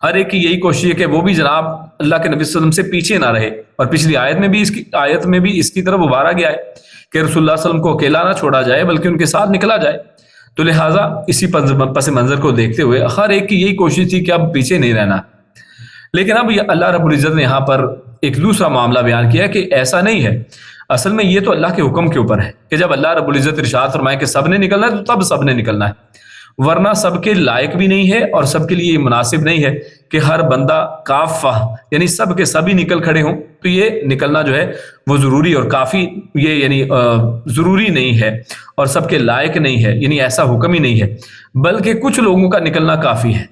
ہر ایک کی یہی کوشش ہے کہ وہ بھی جناب اللہ کے نبی صلی اللہ علیہ وسلم سے پیچھے نہ رہے۔ اور پچھلی آیت میں بھی اس کی طرف ابھارا گیا ہے کہ رسول اللہ صلی اللہ علیہ وسلم کو اکیلا نہ چھوڑا جائے بلکہ ان کے ساتھ نکلا جائے۔ تو لہٰذا اسی پس منظر کو دیکھتے ہوئے ہر ایک کی یہی کوشش تھی کہ اب پیچھے نہیں رہنا۔ لیکن اب اللہ رب العزت نے یہاں پر ایک دوسرا معاملہ بیان کیا کہ ایسا نہیں ہے، اصل میں یہ تو اللہ کے حکم کے اوپر ہے کہ جب اللہ رب العزت ارشاد فرمائے کہ سب نے نکلنا ہے تو تب سب نے نکلنا ہے، ورنہ سب کے لائق بھی نہیں ہے اور سب کے لیے یہ مناسب نہیں ہے کہ ہر بندہ کافہ یعنی سب کے سب ہی نکل کھڑے ہوں۔ تو یہ نکلنا جو ہے وہ ضروری اور کافی یہ یعنی ضروری نہیں ہے اور سب کے لائق نہیں ہے، یعنی ایسا حکم ہی نہیں ہے، بلکہ کچھ لوگوں کا نکلنا کافی ہے۔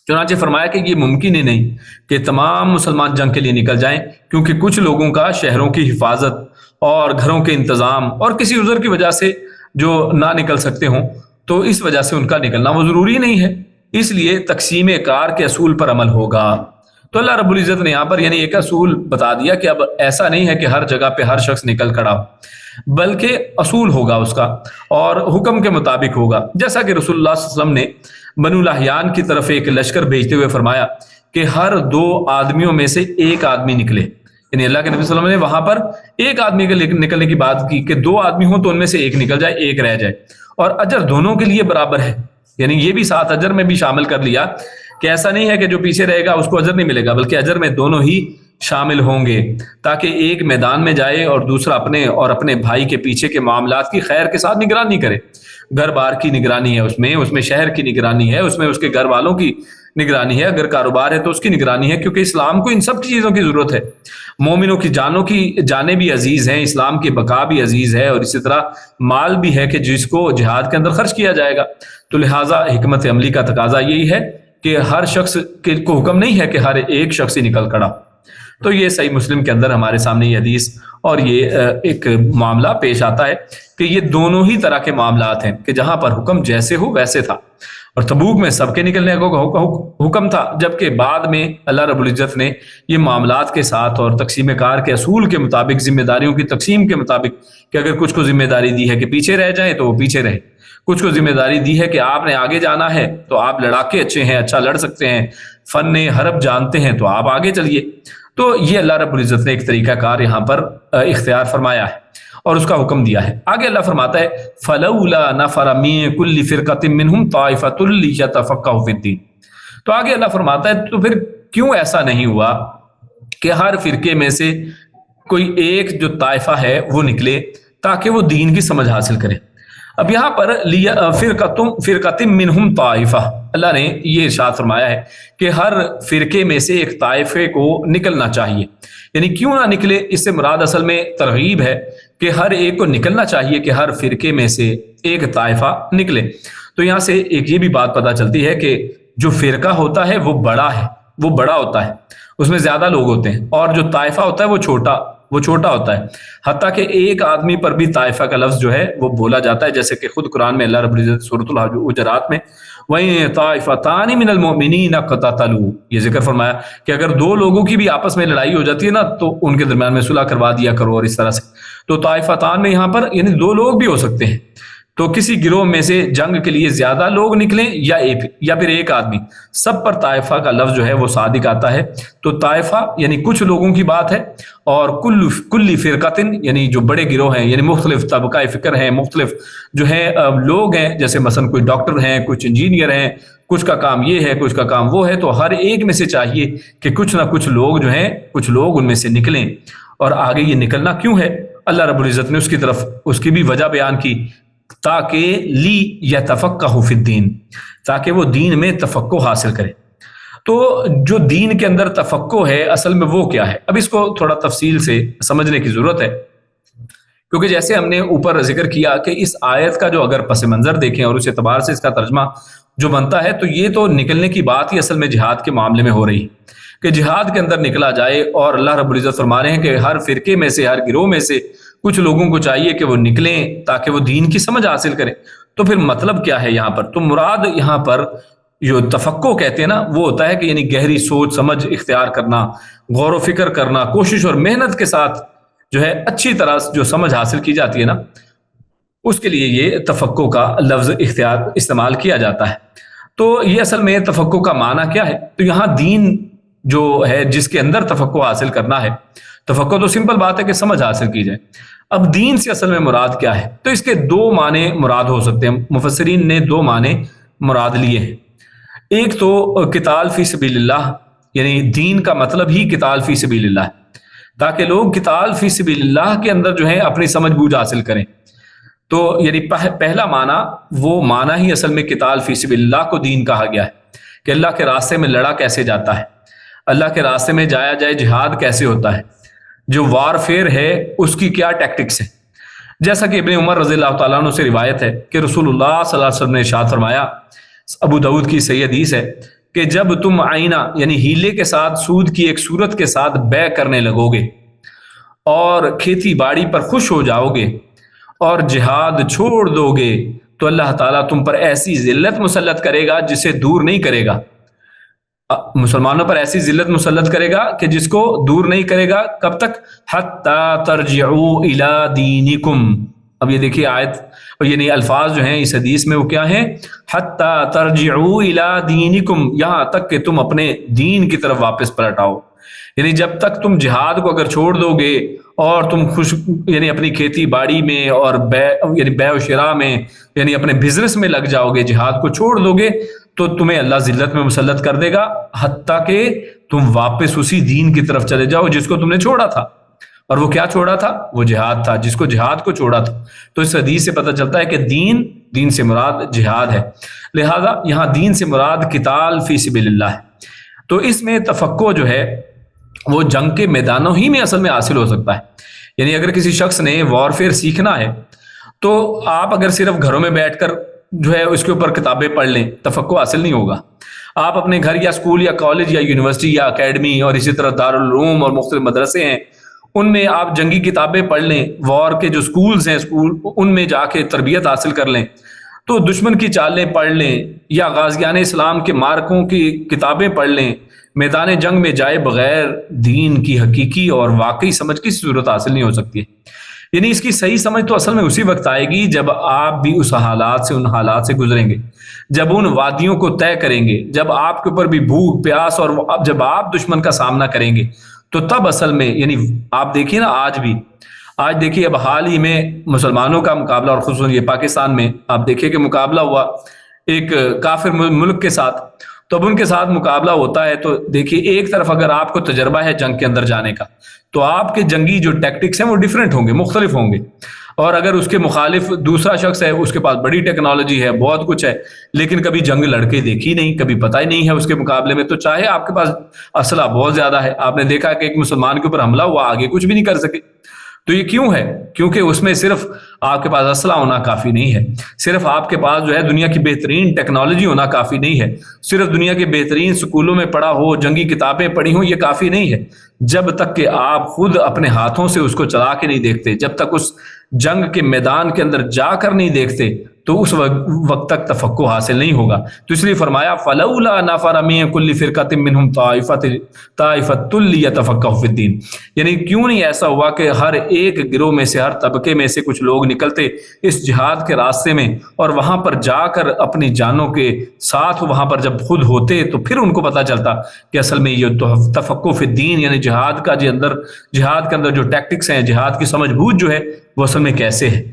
چنانچہ فرمایا کہ یہ ممکن ہی نہیں کہ تمام مسلمان جنگ کے لیے نکل جائیں، کیونکہ کچھ لوگوں کا شہروں کی حفاظت اور گھروں کے انتظام اور کسی عذر کی وجہ سے جو نہ نکل سکتے ہوں، تو اس وجہ سے ان کا نکلنا وہ ضروری نہیں ہے، اس لیے تقسیم کار کے اصول پر عمل ہوگا۔ تو اللہ رب العزت نے یہاں پر یعنی ایک اصول بتا دیا کہ اب ایسا نہیں ہے کہ ہر جگہ پہ ہر شخص نکل کھڑا ہو، بلکہ اصول ہوگا اس کا اور حکم کے مطابق ہوگا۔ جیسا کہ رسول اللہ صلی اللہ علیہ وسلم نے بنو لحیان کی طرف ایک لشکر بھیجتے ہوئے فرمایا کہ ہر 2 آدمیوں میں سے ایک آدمی نکلے، یعنی اللہ کے نبی صلی اللہ علیہ وسلم نے وہاں پر ایک آدمی کے نکلنے کی بات کی کہ 2 آدمی ہوں تو ان میں سے ایک نکل جائے، ایک رہ جائے، اور اجر دونوں کے لیے برابر ہے، یعنی یہ بھی ساتھ اجر میں بھی شامل کر لیا کہ ایسا نہیں ہے کہ جو پیچھے رہے گا اس کو اجر نہیں ملے گا، بلکہ اجر میں دونوں ہی شامل ہوں گے، تاکہ ایک میدان میں جائے اور دوسرا اپنے اور اپنے بھائی کے پیچھے کے معاملات کی خیر کے ساتھ نگرانی کرے۔ گھر بار کی نگرانی ہے اس میں شہر کی نگرانی ہے، اس میں اس کے گھر والوں کی نگرانی ہے، اگر کاروبار ہے تو اس کی نگرانی ہے، کیونکہ اسلام کو ان سب چیزوں کی ضرورت ہے۔ مومنوں کی جانیں بھی عزیز ہیں، اسلام کی بقا بھی عزیز ہے، اور اسی طرح مال بھی ہے کہ جس کو جہاد کے اندر خرچ کیا جائے گا۔ تو لہٰذا حکمت عملی کا تقاضا یہی ہے کہ ہر شخص کو حکم نہیں ہے کہ ہر ایک شخص ہی نکل کھڑا۔ تو یہ صحیح مسلم کے اندر ہمارے سامنے یہ حدیث اور یہ ایک معاملہ پیش آتا ہے کہ یہ دونوں ہی طرح کے معاملات ہیں کہ جہاں پر حکم جیسے ہو ویسے تھا، اور تبوک میں سب کے نکلنے کا حکم تھا، جبکہ بعد میں اللہ رب العزت نے یہ معاملات کے ساتھ اور تقسیم کار کے اصول کے مطابق ذمہ داریوں کی تقسیم کے مطابق کہ اگر کچھ کو ذمہ داری دی ہے کہ پیچھے رہ جائیں تو وہ پیچھے رہے، کچھ کو ذمہ داری دی ہے کہ آپ نے آگے جانا ہے تو آپ لڑاکے اچھے ہیں، اچھا لڑ سکتے ہیں، فن حرب جانتے ہیں تو آپ آگے چلیے۔ تو یہ اللہ رب العزت نے ایک طریقہ کار یہاں پر اختیار فرمایا ہے اور اس کا حکم دیا ہے۔ آگے اللہ فرماتا ہے فَلَوْلَا نَفَرَ مِن كُلِّ فِرْقَةٍ مِّنْهُمْ طَائِفَةٌ لِيَتَفَقَّهُوا فِي الدِّينِ۔ تو آگے اللہ فرماتا ہے تو پھر کیوں ایسا نہیں ہوا کہ ہر فرقے میں سے کوئی ایک جو طائفہ ہے وہ نکلے تاکہ وہ دین کی سمجھ حاصل کرے۔ اب یہاں پر فرقۃ منہم طائفہ، اللہ نے یہ ارشاد فرمایا ہے کہ ہر فرقے میں سے ایک طائفے کو نکلنا چاہیے، یعنی کیوں نہ نکلے، اس سے مراد اصل میں ترغیب ہے کہ ہر ایک کو نکلنا چاہیے کہ ہر فرقے میں سے ایک طائفہ نکلے۔ تو یہاں سے ایک یہ بھی بات پتہ چلتی ہے کہ جو فرقہ ہوتا ہے وہ بڑا ہوتا ہے، اس میں زیادہ لوگ ہوتے ہیں، اور جو طائفہ ہوتا ہے وہ چھوٹا ہوتا ہے، حتیٰ کہ ایک آدمی پر بھی طائفہ کا لفظ جو ہے وہ بولا جاتا ہے، جیسے کہ خود قرآن میں اللہ رب العزت سورۃ الحجرات میں وَإِن طَائِفَتَانِ مِنَ الْمُؤْمِنِينَ اقْتَتَلُوا یہ ذکر فرمایا کہ اگر 2 لوگوں کی بھی آپس میں لڑائی ہو جاتی ہے نا تو ان کے درمیان میں صلح کروا دیا کرو، اور اس طرح سے۔ تو طائفتان میں یہاں پر یعنی 2 لوگ بھی ہو سکتے ہیں، تو کسی گروہ میں سے جنگ کے لیے زیادہ لوگ نکلیں یا پھر ایک آدمی، سب پر طائفہ کا لفظ جو ہے وہ صادق آتا ہے۔ تو طائفہ یعنی کچھ لوگوں کی بات ہے، اور کلی فرقتن یعنی جو بڑے گروہ ہیں، یعنی مختلف طبقہ فکر ہیں، مختلف جو ہے لوگ ہیں، جیسے مثلا کوئی ڈاکٹر ہیں، کچھ انجینئر ہیں، کچھ کا کام یہ ہے، کچھ کا کام وہ ہے، تو ہر ایک میں سے چاہیے کہ کچھ نہ کچھ لوگ جو ہیں، کچھ لوگ ان میں سے نکلیں۔ اور آگے یہ نکلنا کیوں ہے؟ اللہ رب العزت نے اس کی طرف اس کی بھی وجہ بیان کی، تاکہ لی یتفقہوا فی الدین، تاکہ وہ دین میں تفقہ حاصل کرے۔ تو جو دین کے اندر تفقہ ہے اصل میں وہ کیا ہے؟ اب اس کو تھوڑا تفصیل سے سمجھنے کی ضرورت ہے، کیونکہ جیسے ہم نے اوپر ذکر کیا کہ اس آیت کا جو اگر پس منظر دیکھیں اور اس اعتبار سے اس کا ترجمہ جو بنتا ہے، تو یہ تو نکلنے کی بات ہی اصل میں جہاد کے معاملے میں ہو رہی ہے کہ جہاد کے اندر نکلا جائے، اور اللہ رب العزت فرما رہے ہیں کہ ہر فرقے میں سے، ہر گروہ میں سے کچھ لوگوں کو چاہیے کہ وہ نکلیں تاکہ وہ دین کی سمجھ حاصل کریں۔ تو پھر مطلب کیا ہے یہاں پر؟ تو مراد یہاں پر جو تفقہ کہتے ہیں نا، وہ ہوتا ہے کہ یعنی گہری سوچ سمجھ اختیار کرنا، غور و فکر کرنا، کوشش اور محنت کے ساتھ جو ہے اچھی طرح جو سمجھ حاصل کی جاتی ہے نا، اس کے لیے یہ تفقہ کا لفظ استعمال کیا جاتا ہے۔ تو یہ اصل میں تفقہ کا معنی کیا ہے؟ تو یہاں دین جو ہے جس کے اندر تفقہ حاصل کرنا ہے، تفقہ تو سمپل بات ہے کہ سمجھ حاصل کی جائے۔ اب دین سے اصل میں مراد کیا ہے؟ تو اس کے دو معنی مراد ہو سکتے ہیں، مفسرین نے دو معنی مراد لیے ہیں۔ ایک تو قتال فی سبیل اللہ، یعنی دین کا مطلب ہی قتال فی سبیل اللہ ہے، تاکہ لوگ قتال فی سبیل اللہ کے اندر جو ہے اپنی سمجھ بوجھ حاصل کریں۔ تو یعنی پہلا معنی وہ معنی ہی اصل میں قتال فی سبیل اللہ کو دین کہا گیا ہے کہ اللہ کے راستے میں لڑا کیسے جاتا ہے، اللہ کے راستے میں جایا جائے، جہاد کیسے ہوتا ہے، جو وار فیئر ہے اس کی کیا ٹیکٹکس ہے۔ جیسا کہ ابن عمر رضی اللہ تعالیٰ عنہ سے روایت ہے کہ رسول اللہ صلی اللہ علیہ وسلم نے ارشاد فرمایا، ابو داؤد کی صحیح حدیث ہے کہ جب تم آئینہ یعنی ہیلے کے ساتھ سود کی ایک صورت کے ساتھ بے کرنے لگو گے اور کھیتی باڑی پر خوش ہو جاؤ گے اور جہاد چھوڑ دو گے، تو اللہ تعالیٰ تم پر ایسی ذلت مسلط کرے گا جسے دور نہیں کرے گا، مسلمانوں پر ایسی ذلت مسلط کرے گا کہ جس کو دور نہیں کرے گا۔ کب تک؟ حتی ترجعوا الی دینکم۔ اب یہ دیکھیے آیت یعنی الفاظ جو ہیں اس حدیث میں وہ کیا ہیں؟ حتی ترجعوا الی دینکم، یہاں تک کہ تم اپنے دین کی طرف واپس پلٹ آؤ۔ یعنی جب تک تم جہاد کو اگر چھوڑ دو گے اور تم یعنی اپنی کھیتی باڑی میں اور بے و شراء میں یعنی اپنے بزنس میں لگ جاؤ گے، جہاد کو چھوڑ دو گے، تو تمہیں اللہ ذلت میں مسلط کر دے گا، حتیٰ کہ تم واپس اسی دین کی طرف چلے جاؤ جس کو تم نے چھوڑا تھا۔ اور وہ کیا چھوڑا تھا؟ وہ جہاد تھا، جس کو جہاد کو چھوڑا تھا۔ تو اس حدیث سے پتہ چلتا ہے کہ دین سے مراد جہاد ہے، لہذا یہاں دین سے مراد قتال فی سبیل اللہ ہے۔ تو اس میں تفقہ جو ہے وہ جنگ کے میدانوں ہی میں اصل میں حاصل ہو سکتا ہے۔ یعنی اگر کسی شخص نے وار فیئر سیکھنا ہے تو آپ اگر صرف گھروں میں بیٹھ کر جو ہے اس کے اوپر کتابیں پڑھ لیں، تفقہ حاصل نہیں ہوگا۔ آپ اپنے گھر یا اسکول یا کالج یا یونیورسٹی یا اکیڈمی اور اسی طرح دارالعلوم اور مختلف مدرسے ہیں، ان میں آپ جنگی کتابیں پڑھ لیں، وار کے جو اسکولز ہیں ان میں جا کے تربیت حاصل کر لیں، تو دشمن کی چالیں پڑھ لیں یا غازیان اسلام کے مارکوں کی کتابیں پڑھ لیں، میدان جنگ میں جائے بغیر دین کی حقیقی اور واقعی سمجھ کی صورت حاصل نہیں ہو سکتی ہے۔ یعنی اس کی صحیح سمجھ تو اصل میں اسی وقت آئے گی جب آپ بھی ان حالات سے گزریں گے، جب ان وادیوں کو طے کریں گے، جب آپ کے اوپر بھی بھوک پیاس اور جب آپ دشمن کا سامنا کریں گے، تو تب اصل میں یعنی آپ دیکھیے نا آج دیکھیے اب حال ہی میں مسلمانوں کا مقابلہ، اور خصوصاً یہ پاکستان میں آپ دیکھیے کہ مقابلہ ہوا ایک کافر ملک کے ساتھ، تو اب ان کے ساتھ مقابلہ ہوتا ہے تو دیکھیے ایک طرف اگر آپ کو تجربہ ہے جنگ کے اندر جانے کا تو آپ کے جنگی جو ٹیکٹکس ہیں وہ ڈیفرنٹ ہوں گے، مختلف ہوں گے، اور اگر اس کے مخالف دوسرا شخص ہے، اس کے پاس بڑی ٹیکنالوجی ہے، بہت کچھ ہے، لیکن کبھی جنگ لڑکے دیکھی نہیں، کبھی پتہ ہی نہیں ہے اس کے مقابلے میں، تو چاہے آپ کے پاس اسلحہ بہت زیادہ ہے، آپ نے دیکھا کہ ایک مسلمان کے اوپر حملہ ہوا، آگے کچھ بھی نہیں کر سکے۔ تو یہ کیوں ہے؟ کیونکہ اس میں صرف آپ کے پاس اسلحہ ہونا کافی نہیں ہے، صرف آپ کے پاس جو ہے دنیا کی بہترین ٹیکنالوجی ہونا کافی نہیں ہے، صرف دنیا کے بہترین سکولوں میں پڑھا ہو، جنگی کتابیں پڑھی ہوں، یہ کافی نہیں ہے۔ جب تک کہ آپ خود اپنے ہاتھوں سے اس کو چلا کے نہیں دیکھتے، جب تک اس جنگ کے میدان کے اندر جا کر نہیں دیکھتے، تو اس وقت تک تفقہ حاصل نہیں ہوگا۔ تو اس لیے فرمایا فلولا نفر من کل فرقۃ منهم طائفۃ لیتفقہوا فی الدین، یعنی کیوں نہیں ایسا ہوا کہ ہر ایک گروہ میں سے، ہر طبقے میں سے کچھ لوگ نکلتے اس جہاد کے راستے میں، اور وہاں پر جا کر اپنی جانوں کے ساتھ وہاں پر جب خود ہوتے تو پھر ان کو پتہ چلتا کہ اصل میں یہ تفقہ فی الدین یعنی جہاد کے اندر جو ٹیکٹکس ہیں، جہاد کی سمجھ بوجھ جو ہے وہ اصل میں کیسے ہے،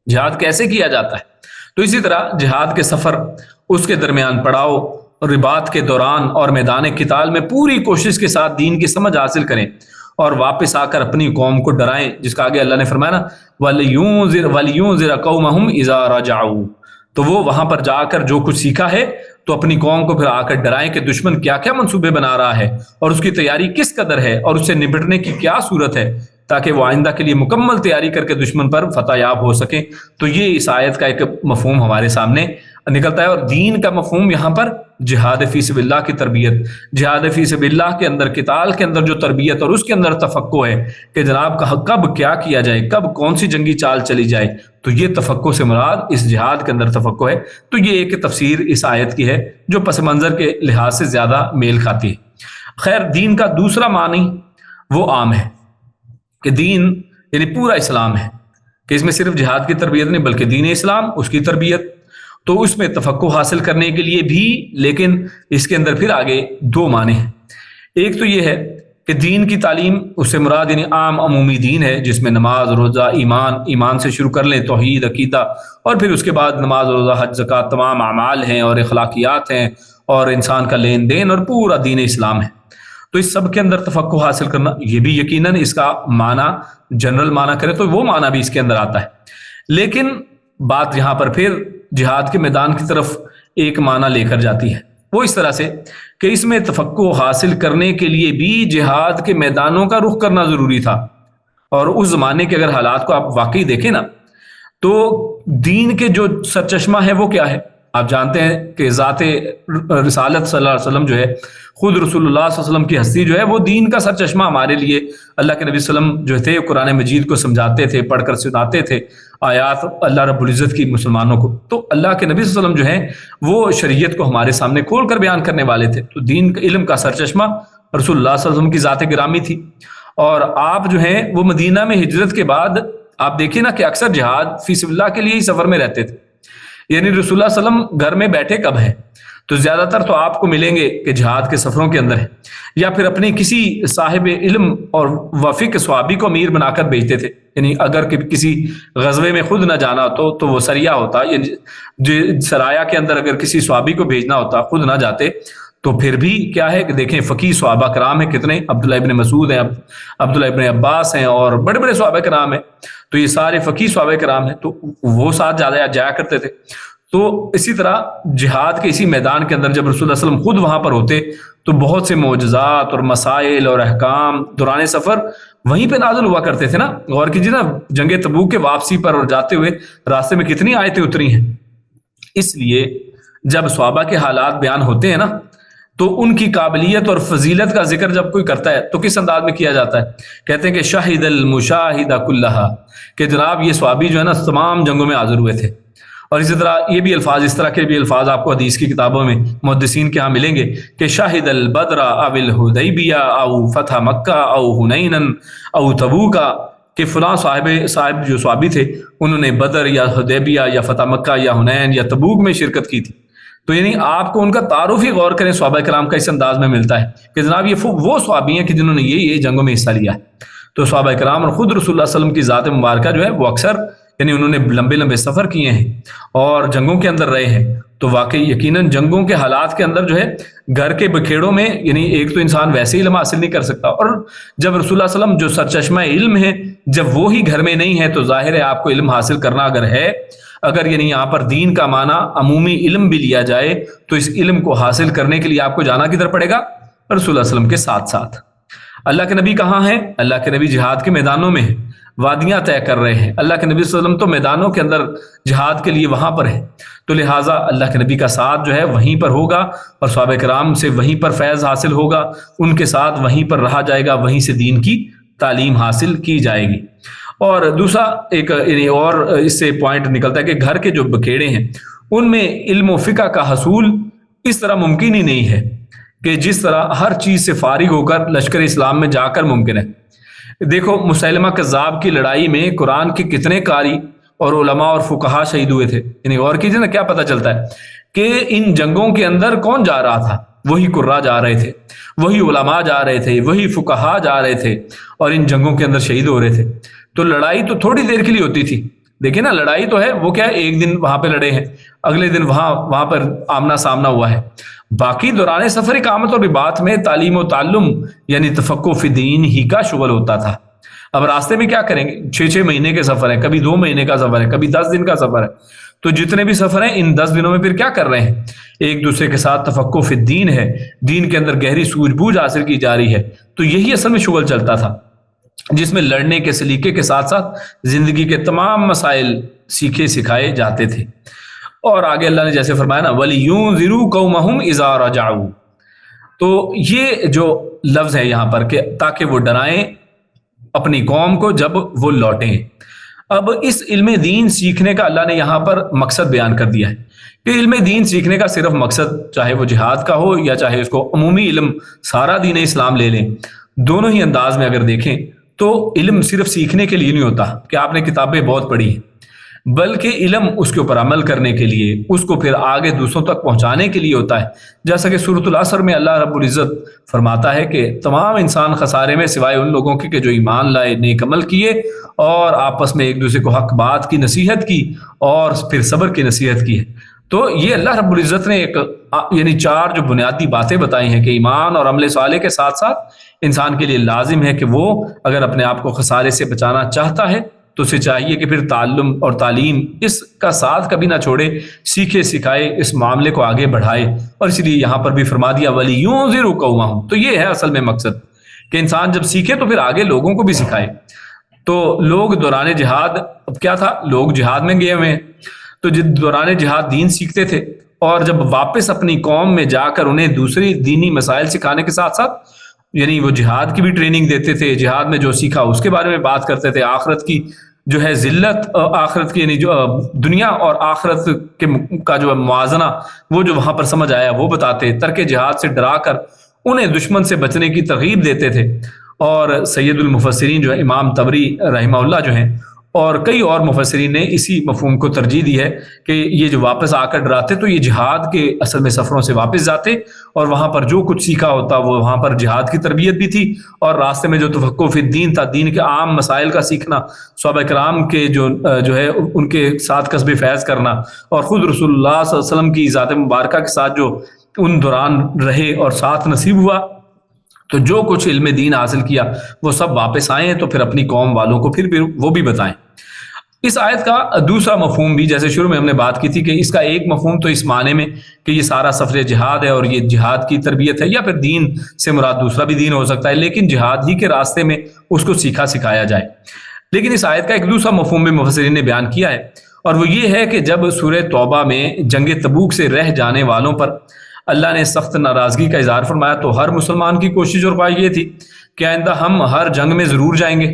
جہاد کیسے کیا جاتا ہے۔ تو اسی طرح جہاد کے سفر، اس کے درمیان پڑاؤ، رباط کے دوران اور میدان قتال میں پوری کوشش کے ساتھ دین کی سمجھ حاصل کریں اور واپس آ کر اپنی قوم کو ڈرائیں، جس کا آگے اللہ نے فرمایا نا وَلْيُنذِرَ قَوْمَهُمْ إِذَا رَجَعُوا، تو وہ وہاں پر جا کر جو کچھ سیکھا ہے تو اپنی قوم کو پھر آ کر ڈرائیں کہ دشمن کیا کیا منصوبے بنا رہا ہے اور اس کی تیاری کس قدر ہے اور اس سے نپٹنے کی کیا صورت ہے، تاکہ وہ آئندہ کے لیے مکمل تیاری کر کے دشمن پر فتح یاب ہو سکیں۔ تو یہ اس آیت کا ایک مفہوم ہمارے سامنے نکلتا ہے، اور دین کا مفہوم یہاں پر جہاد فی سبیل اللہ کی تربیت، جہاد فی سبیل اللہ کے اندر قتال کے اندر جو تربیت اور اس کے اندر تفقہ ہے کہ جناب کب کیا کیا جائے، کب کون سی جنگی چال چلی جائے، تو یہ تفقہ سے مراد اس جہاد کے اندر تفقہ ہے۔ تو یہ ایک تفسیر اس آیت کی ہے جو پس منظر کے لحاظ سے زیادہ میل کھاتی ہے۔ خیر، دین کا دوسرا معنی وہ عام ہے کہ دین یعنی پورا اسلام ہے، کہ اس میں صرف جہاد کی تربیت نہیں بلکہ دین اسلام، اس کی تربیت، تو اس میں تفقہ حاصل کرنے کے لیے بھی، لیکن اس کے اندر پھر آگے دو معنی ہیں۔ ایک تو یہ ہے کہ دین کی تعلیم، اس سے مراد یعنی عام عمومی دین ہے، جس میں نماز، روزہ، ایمان سے شروع کر لیں، توحید، عقیدہ، اور پھر اس کے بعد نماز، روزہ، حج، زکوٰۃ تمام اعمال ہیں اور اخلاقیات ہیں اور انسان کا لین دین اور پورا دین اسلام ہے۔ تو اس سب کے اندر تفقہ حاصل کرنا، یہ بھی یقیناً اس کا معنی جنرل معنی کرے تو وہ معنی بھی اس کے اندر آتا ہے، لیکن بات یہاں پر پھر جہاد کے میدان کی طرف ایک معنی لے کر جاتی ہے، وہ اس طرح سے کہ اس میں تفقہ حاصل کرنے کے لیے بھی جہاد کے میدانوں کا رخ کرنا ضروری تھا، اور اس زمانے کے اگر حالات کو آپ واقعی دیکھیں نا تو دین کے جو سرچشمہ ہے وہ کیا ہے؟ آپ جانتے ہیں کہ ذات رسالت صلی اللہ علیہ وسلم جو ہے، خود رسول اللہ صلی اللہ علیہ وسلم کی ہستی جو ہے وہ دین کا سرچشمہ ہمارے لیے، اللہ کے نبی صلی اللہ علیہ وسلم جو تھے قرآن مجید کو سمجھاتے تھے، پڑھ کر سناتے تھے آیات اللہ رب العزت کی مسلمانوں کو، تو اللہ کے نبی صلی اللہ علیہ وسلم جو ہیں وہ شریعت کو ہمارے سامنے کھول کر بیان کرنے والے تھے، تو دین کا علم کا سرچشمہ رسول اللہ صلی اللہ علیہ وسلم کی ذات گرامی تھی۔ اور آپ جو ہیں وہ مدینہ میں ہجرت کے بعد آپ دیکھیں نا کہ اکثر جہاد فی سبیل اللہ کے لیے ہی سفر میں رہتے تھے، یعنی رسول اللہ صلی اللہ علیہ وسلم گھر میں بیٹھے کب ہیں؟ تو زیادہ تر تو آپ کو ملیں گے کہ جہاد کے سفروں کے اندر ہے، یا پھر اپنی کسی صاحب علم اور وفق صحابی کو امیر بنا کر بھیجتے تھے، یعنی اگر کسی غزوے میں خود نہ جانا تو وہ سریہ ہوتا، یعنی سرایہ کے اندر اگر کسی صحابی کو بھیجنا ہوتا، خود نہ جاتے، تو پھر بھی کیا ہے کہ دیکھیں فقیہ صحابہ کرام ہیں کتنے، عبداللہ ابن مسعود ہیں، عبداللہ ابن عباس ہیں، اور بڑے بڑے صحابہ کرام ہیں، تو یہ سارے فقیہ صحابہ کرام ہیں، تو وہ ساتھ زیادہ جایا کرتے تھے۔ تو اسی طرح جہاد کے اسی میدان کے اندر جب رسول اللہ صلی اللہ علیہ وسلم خود وہاں پر ہوتے تو بہت سے معجزات اور مسائل اور احکام دوران سفر وہیں پہ نازل ہوا کرتے تھے نا۔ غور کیجیے نا، جنگ تبوک کے واپسی پر اور جاتے ہوئے راستے میں کتنی آیتیں اتری ہیں۔ اس لیے جب صحابہ کے حالات بیان ہوتے ہیں نا تو ان کی قابلیت اور فضیلت کا ذکر جب کوئی کرتا ہے تو کس انداز میں کیا جاتا ہے؟ کہتے ہیں کہ شاہد المشاہدہ کلہا، کہ جناب یہ صحابی جو ہے نا تمام جنگوں میں حاضر ہوئے تھے۔ اور اسی طرح یہ بھی الفاظ، اس طرح کے بھی الفاظ آپ کو حدیث کی کتابوں میں محدثین کے ہاں ملیں گے کہ شاہد البدر او الحدیبیہ او فتح مکہ او حنین او تبوک، کہ فلاں صاحب جو صحابی تھے انہوں نے بدر یا حدیبیہ یا فتح مکہ یا حنین یا تبوک میں شرکت کی تھی۔ تو یعنی آپ کو ان کا تعارف ہی غور کریں صحابہ کرام کا اس انداز میں ملتا ہے کہ جناب یہ وہ صحابی ہیں کہ جنہوں نے یہ جنگوں میں حصہ لیا ہے۔ تو صحابہ کرام اور خود رسول اللہ صلی اللہ علیہ وسلم کی ذات مبارکہ جو ہے وہ اکثر یعنی انہوں نے لمبے لمبے سفر کیے ہیں اور جنگوں کے اندر رہے ہیں، تو واقعی یقیناً جنگوں کے حالات کے اندر جو ہے گھر کے بکھیڑوں میں یعنی ایک تو انسان ویسے ہی علم حاصل نہیں کر سکتا، اور جب رسول اللہ صلی اللہ علیہ وسلم جو سرچشمہ علم ہے جب وہ ہی گھر میں نہیں ہے تو ظاہر ہے آپ کو علم حاصل کرنا اگر یعنی یہاں پر دین کا معنی عمومی علم بھی لیا جائے تو اس علم کو حاصل کرنے کے لیے آپ کو جانا کدھر پڑے گا؟ رسول اللہ صلی اللہ علیہ وسلم کے ساتھ ساتھ۔ اللہ کے نبی کہاں ہیں؟ اللہ کے نبی جہاد کے میدانوں میں ہیں، وادیاں طے کر رہے ہیں۔ اللہ کے نبی صلی اللہ علیہ وسلم تو میدانوں کے اندر جہاد کے لیے وہاں پر ہے، تو لہٰذا اللہ کے نبی کا ساتھ جو ہے وہیں پر ہوگا اور صحابہ کرام سے وہیں پر فیض حاصل ہوگا، ان کے ساتھ وہیں پر رہا جائے گا، وہیں سے دین کی تعلیم حاصل کی جائے گی۔ اور دوسرا ایک اور اس سے پوائنٹ نکلتا ہے کہ گھر کے جو بکھیڑے ہیں ان میں علم و فقہ کا حصول اس طرح ممکن ہی نہیں ہے کہ جس طرح ہر چیز سے فارغ ہو کر لشکر اسلام میں جا کر ممکن ہے۔ دیکھو مسیلمہ کذاب کی لڑائی میں قرآن کے کتنے قاری اور علماء اور فقہا شہید ہوئے تھے، یعنی غور کیجیے نا، کیا پتہ چلتا ہے کہ ان جنگوں کے اندر کون جا رہا تھا؟ وہی قرا جا رہے تھے، وہی علماء جا رہے تھے، وہی فقہا جا رہے تھے اور ان جنگوں کے اندر شہید ہو رہے تھے۔ تو لڑائی تو تھوڑی دیر کے لیے ہوتی تھی، دیکھیں نا، لڑائی تو ہے وہ کیا ہے، ایک دن وہاں پہ لڑے ہیں، اگلے دن وہاں پر آمنا سامنا ہوا ہے۔ باقی دوران سفر اقامت اور رباط میں تعلیم و تعلم یعنی تفقہ فی دین ہی کا شغل ہوتا تھا۔ اب راستے میں کیا کریں گے؟ 6 مہینے کے سفر ہے، کبھی 2 مہینے کا سفر ہے، کبھی 10 دن کا سفر ہے، تو جتنے بھی سفر ہیں ان 10 دنوں میں پھر کیا کر رہے ہیں؟ ایک دوسرے کے ساتھ تفقہ فی الدین ہے، دین کے اندر گہری سوجھ بوجھ حاصل کی جا رہی ہے۔ تو یہی اصل میں شغل چلتا تھا، جس میں لڑنے کے سلیقے کے ساتھ ساتھ زندگی کے تمام مسائل سیکھے سکھائے جاتے تھے۔ اور آگے اللہ نے جیسے فرمایا نا، وَلِيُنذِرُوا قَوْمَهُمْ إِذَا رَجَعُوا، تو یہ جو لفظ ہے یہاں پر کہ تاکہ وہ ڈرائیں اپنی قوم کو جب وہ لوٹیں۔ اب اس علم دین سیکھنے کا اللہ نے یہاں پر مقصد بیان کر دیا ہے کہ علم دین سیکھنے کا صرف مقصد چاہے وہ جہاد کا ہو یا چاہے اس کو عمومی علم سارا دین اسلام لے لیں، دونوں ہی انداز میں اگر دیکھیں تو علم صرف سیکھنے کے لیے نہیں ہوتا کہ آپ نے کتابیں بہت پڑھی ہیں، بلکہ علم اس کے اوپر عمل کرنے کے لیے، اس کو پھر آگے دوسروں تک پہنچانے کے لیے ہوتا ہے۔ جیسا کہ سورۃ العصر میں اللہ رب العزت فرماتا ہے کہ تمام انسان خسارے میں سوائے ان لوگوں کے کہ جو ایمان لائے، نیک عمل کیے اور آپس میں ایک دوسرے کو حق بات کی نصیحت کی اور پھر صبر کی نصیحت کی ہے۔ تو یہ اللہ رب العزت نے ایک یعنی 4 جو بنیادی باتیں بتائی ہیں کہ ایمان اور عمل صالح کے ساتھ ساتھ انسان کے لیے لازم ہے کہ وہ اگر اپنے آپ کو خسارے سے بچانا چاہتا ہے تو اسے چاہیے کہ پھر تعلم اور تعلیم اس کا ساتھ کبھی نہ چھوڑے، سیکھے سکھائے، اس معاملے کو آگے بڑھائے۔ اور اسی لیے یہاں پر بھی فرما دیا وَلِيُنذِرُوا قَوْمَهُمْ، تو یہ ہے اصل میں مقصد کہ انسان جب سیکھے تو پھر آگے لوگوں کو بھی سکھائے۔ تو لوگ دوران جہاد اب کیا تھا، لوگ جہاد میں گئے ہوئے ہیں، تو جب دوران جہاد دین سیکھتے تھے اور جب واپس اپنی قوم میں جا کر انہیں دوسری دینی مسائل سکھانے کے ساتھ ساتھ یعنی وہ جہاد کی بھی ٹریننگ دیتے تھے، جہاد میں جو سیکھا اس کے بارے میں بات کرتے تھے، آخرت کی جو ہے ذلت، آخرت کی یعنی جو دنیا اور آخرت کا جو موازنہ وہ جو وہاں پر سمجھ آیا وہ بتاتے، ترک جہاد سے ڈرا کر انہیں دشمن سے بچنے کی ترغیب دیتے تھے۔ اور سید المفسرین جو ہے امام طبری رحمہ اللہ جو ہیں اور کئی اور مفسرین نے اسی مفہوم کو ترجیح دی ہے کہ یہ جو واپس آ کر ڈراتے تو یہ جہاد کے اصل میں سفروں سے واپس جاتے اور وہاں پر جو کچھ سیکھا ہوتا وہ وہاں پر جہاد کی تربیت بھی تھی، اور راستے میں جو تفقہ فی الدین تھا، دین کے عام مسائل کا سیکھنا، صحابہ کرام کے جو ہے ان کے ساتھ کسب فیض کرنا، اور خود رسول اللہ صلی اللہ علیہ وسلم کی ذات مبارکہ کے ساتھ جو ان دوران رہے اور ساتھ نصیب ہوا، تو جو کچھ علم دین حاصل کیا وہ سب واپس آئیں تو پھر اپنی قوم والوں کو پھر وہ بھی بتائیں۔ اس آیت کا دوسرا مفہوم بھی جیسے شروع میں ہم نے بات کی تھی کہ اس کا ایک مفہوم تو اس معنی میں کہ یہ سارا سفر جہاد ہے اور یہ جہاد کی تربیت ہے، یا پھر دین سے مراد دوسرا بھی دین ہو سکتا ہے، لیکن جہاد ہی کے راستے میں اس کو سیکھا سکھایا جائے۔ لیکن اس آیت کا ایک دوسرا مفہوم بھی مفسرین نے بیان کیا ہے، اور وہ یہ ہے کہ جب سورہ توبہ میں جنگ تبوک سے رہ جانے والوں پر اللہ نے سخت ناراضگی کا اظہار فرمایا تو ہر مسلمان کی کوشش اور خواہش یہ تھی کہ آئندہ ہم ہر جنگ میں ضرور جائیں گے،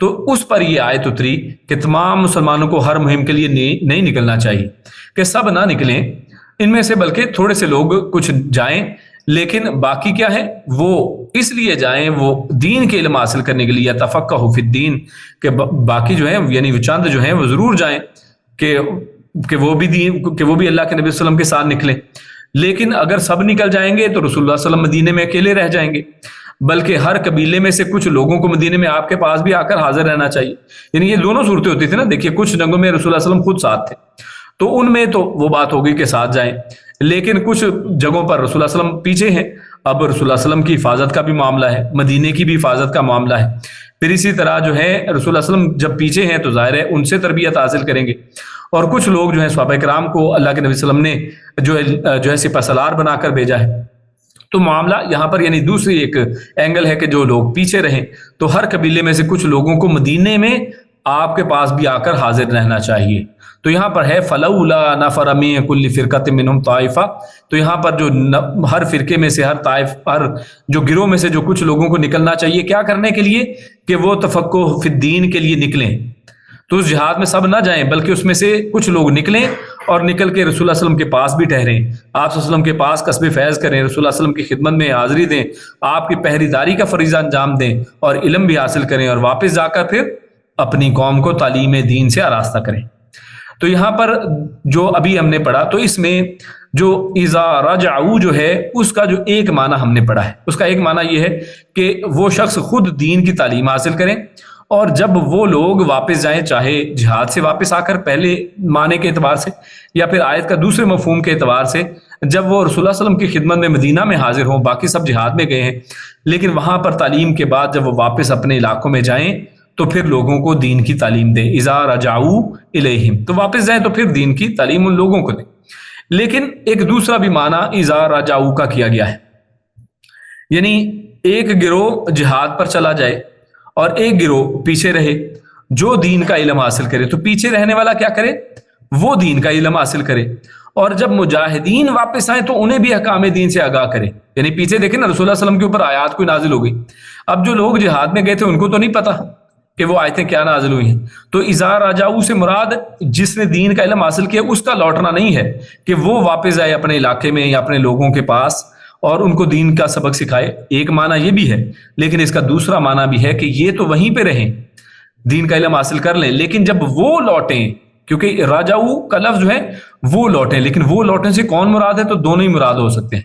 تو اس پر یہ آیت اتری کہ تمام مسلمانوں کو ہر مہم کے لیے نہیں نکلنا چاہیے، کہ سب نہ نکلیں ان میں سے، بلکہ تھوڑے سے لوگ کچھ جائیں، لیکن باقی کیا ہے وہ اس لیے جائیں وہ دین کے علم حاصل کرنے کے لیے، تفقہ فی الدین، کہ باقی جو ہیں یعنی وہ چند جو ہیں وہ ضرور جائیں کہ وہ بھی اللہ کے نبی صلی اللہ علیہ وسلم کے ساتھ نکلیں۔ لیکن اگر سب نکل جائیں گے تو رسول اللہ صلی اللہ علیہ وسلم مدینے میں اکیلے رہ جائیں گے، بلکہ ہر قبیلے میں سے کچھ لوگوں کو مدینے میں آپ کے پاس بھی آ کر حاضر رہنا چاہیے۔ یعنی یہ دونوں صورتیں ہوتی تھی نا، دیکھیے کچھ جنگوں میں رسول اللہ صلی اللہ علیہ وسلم خود ساتھ تھے تو ان میں تو وہ بات ہوگی کہ ساتھ جائیں، لیکن کچھ جگہوں پر رسول اللہ صلی اللہ علیہ وسلم پیچھے ہیں، اب رسول اللہ صلی اللہ علیہ وسلم کی حفاظت کا بھی معاملہ ہے، مدینے کی بھی حفاظت کا معاملہ ہے، پھر اسی طرح جو ہے رسول اللہ صلی اللہ علیہ وسلم جب پیچھے ہیں تو ظاہر ہے ان سے تربیت حاصل کریں گے، اور کچھ لوگ جو ہیں صحابہ کرام کو اللہ کے نبی صلی اللہ علیہ وسلم نے جو ہے سپہ سالار بنا کر بھیجا ہے۔ تو معاملہ یہاں پر یعنی دوسری ایک اینگل ہے کہ جو لوگ پیچھے رہیں تو ہر قبیلے میں سے کچھ لوگوں کو مدینے میں آپ کے پاس بھی آ کر حاضر رہنا چاہیے۔ تو یہاں پر ہے فلولا نفر من کل فرقۃ منہم طائفہ، تو یہاں پر جو ہر فرقے میں سے ہر جو گروہ میں سے جو کچھ لوگوں کو نکلنا چاہیے کیا کرنے کے لیے کہ وہ تفقہ فی الدین کے لیے نکلیں، تو اس جہاد میں سب نہ جائیں بلکہ اس میں سے کچھ لوگ نکلیں اور نکل کے رسول اللہ صلی اللہ علیہ وسلم کے پاس بھی ٹھہریں، آپ صلی اللہ علیہ وسلم کے پاس کسب فیض کریں، رسول اللہ صلی اللہ علیہ وسلم کی خدمت میں حاضری دیں، آپ کی پہری داری کا فریضہ انجام دیں اور علم بھی حاصل کریں، اور واپس جا کر پھر اپنی قوم کو تعلیم دین سے آراستہ کریں۔ تو یہاں پر جو ابھی ہم نے پڑھا تو اس میں جو اذا رجعوا جو ہے اس کا جو ایک معنی ہم نے پڑھا ہے، اس کا ایک معنی یہ ہے کہ وہ شخص خود دین کی تعلیم حاصل کریں، اور جب وہ لوگ واپس جائیں، چاہے جہاد سے واپس آ کر پہلے معنی کے اعتبار سے یا پھر آیت کا دوسرے مفہوم کے اعتبار سے، جب وہ رسول اللہ صلی اللہ علیہ وسلم کی خدمت میں مدینہ میں حاضر ہوں، باقی سب جہاد میں گئے ہیں، لیکن وہاں پر تعلیم کے بعد جب وہ واپس اپنے علاقوں میں جائیں تو پھر لوگوں کو دین کی تعلیم دیں، اذا رجعوا الیہم، تو واپس جائیں تو پھر دین کی تعلیم ان لوگوں کو دیں۔ لیکن ایک دوسرا بھی معنی اذا رجعوا کا کیا گیا ہے، یعنی ایک گروہ جہاد پر چلا جائے اور ایک گروہ پیچھے رہے جو دین کا علم حاصل کرے، تو پیچھے رہنے والا کیا کرے، وہ دین کا علم حاصل کرے، اور جب مجاہدین واپس آئیں تو انہیں بھی احکام دین سے آگاہ کرے۔ یعنی پیچھے دیکھیں نا، رسول اللہ صلی اللہ علیہ وسلم کے اوپر آیات کوئی نازل ہو گئی، اب جو لوگ جہاد میں گئے تھے ان کو تو نہیں پتا کہ وہ آیتیں کیا نازل ہوئی ہیں، تو اذا رجعوا سے مراد جس نے دین کا علم حاصل کیا اس کا لوٹنا نہیں ہے کہ وہ واپس آئے اپنے علاقے میں یا اپنے لوگوں کے پاس اور ان کو دین کا سبق سکھائے، ایک معنی یہ بھی ہے، لیکن اس کا دوسرا معنی بھی ہے کہ یہ تو وہیں پہ رہیں، دین کا علم حاصل کر لیں، لیکن جب وہ لوٹیں، کیونکہ رجعوا کا لفظ جو ہے وہ لوٹیں، لیکن وہ لوٹیں سے کون مراد ہے، تو دونوں ہی مراد ہو سکتے ہیں،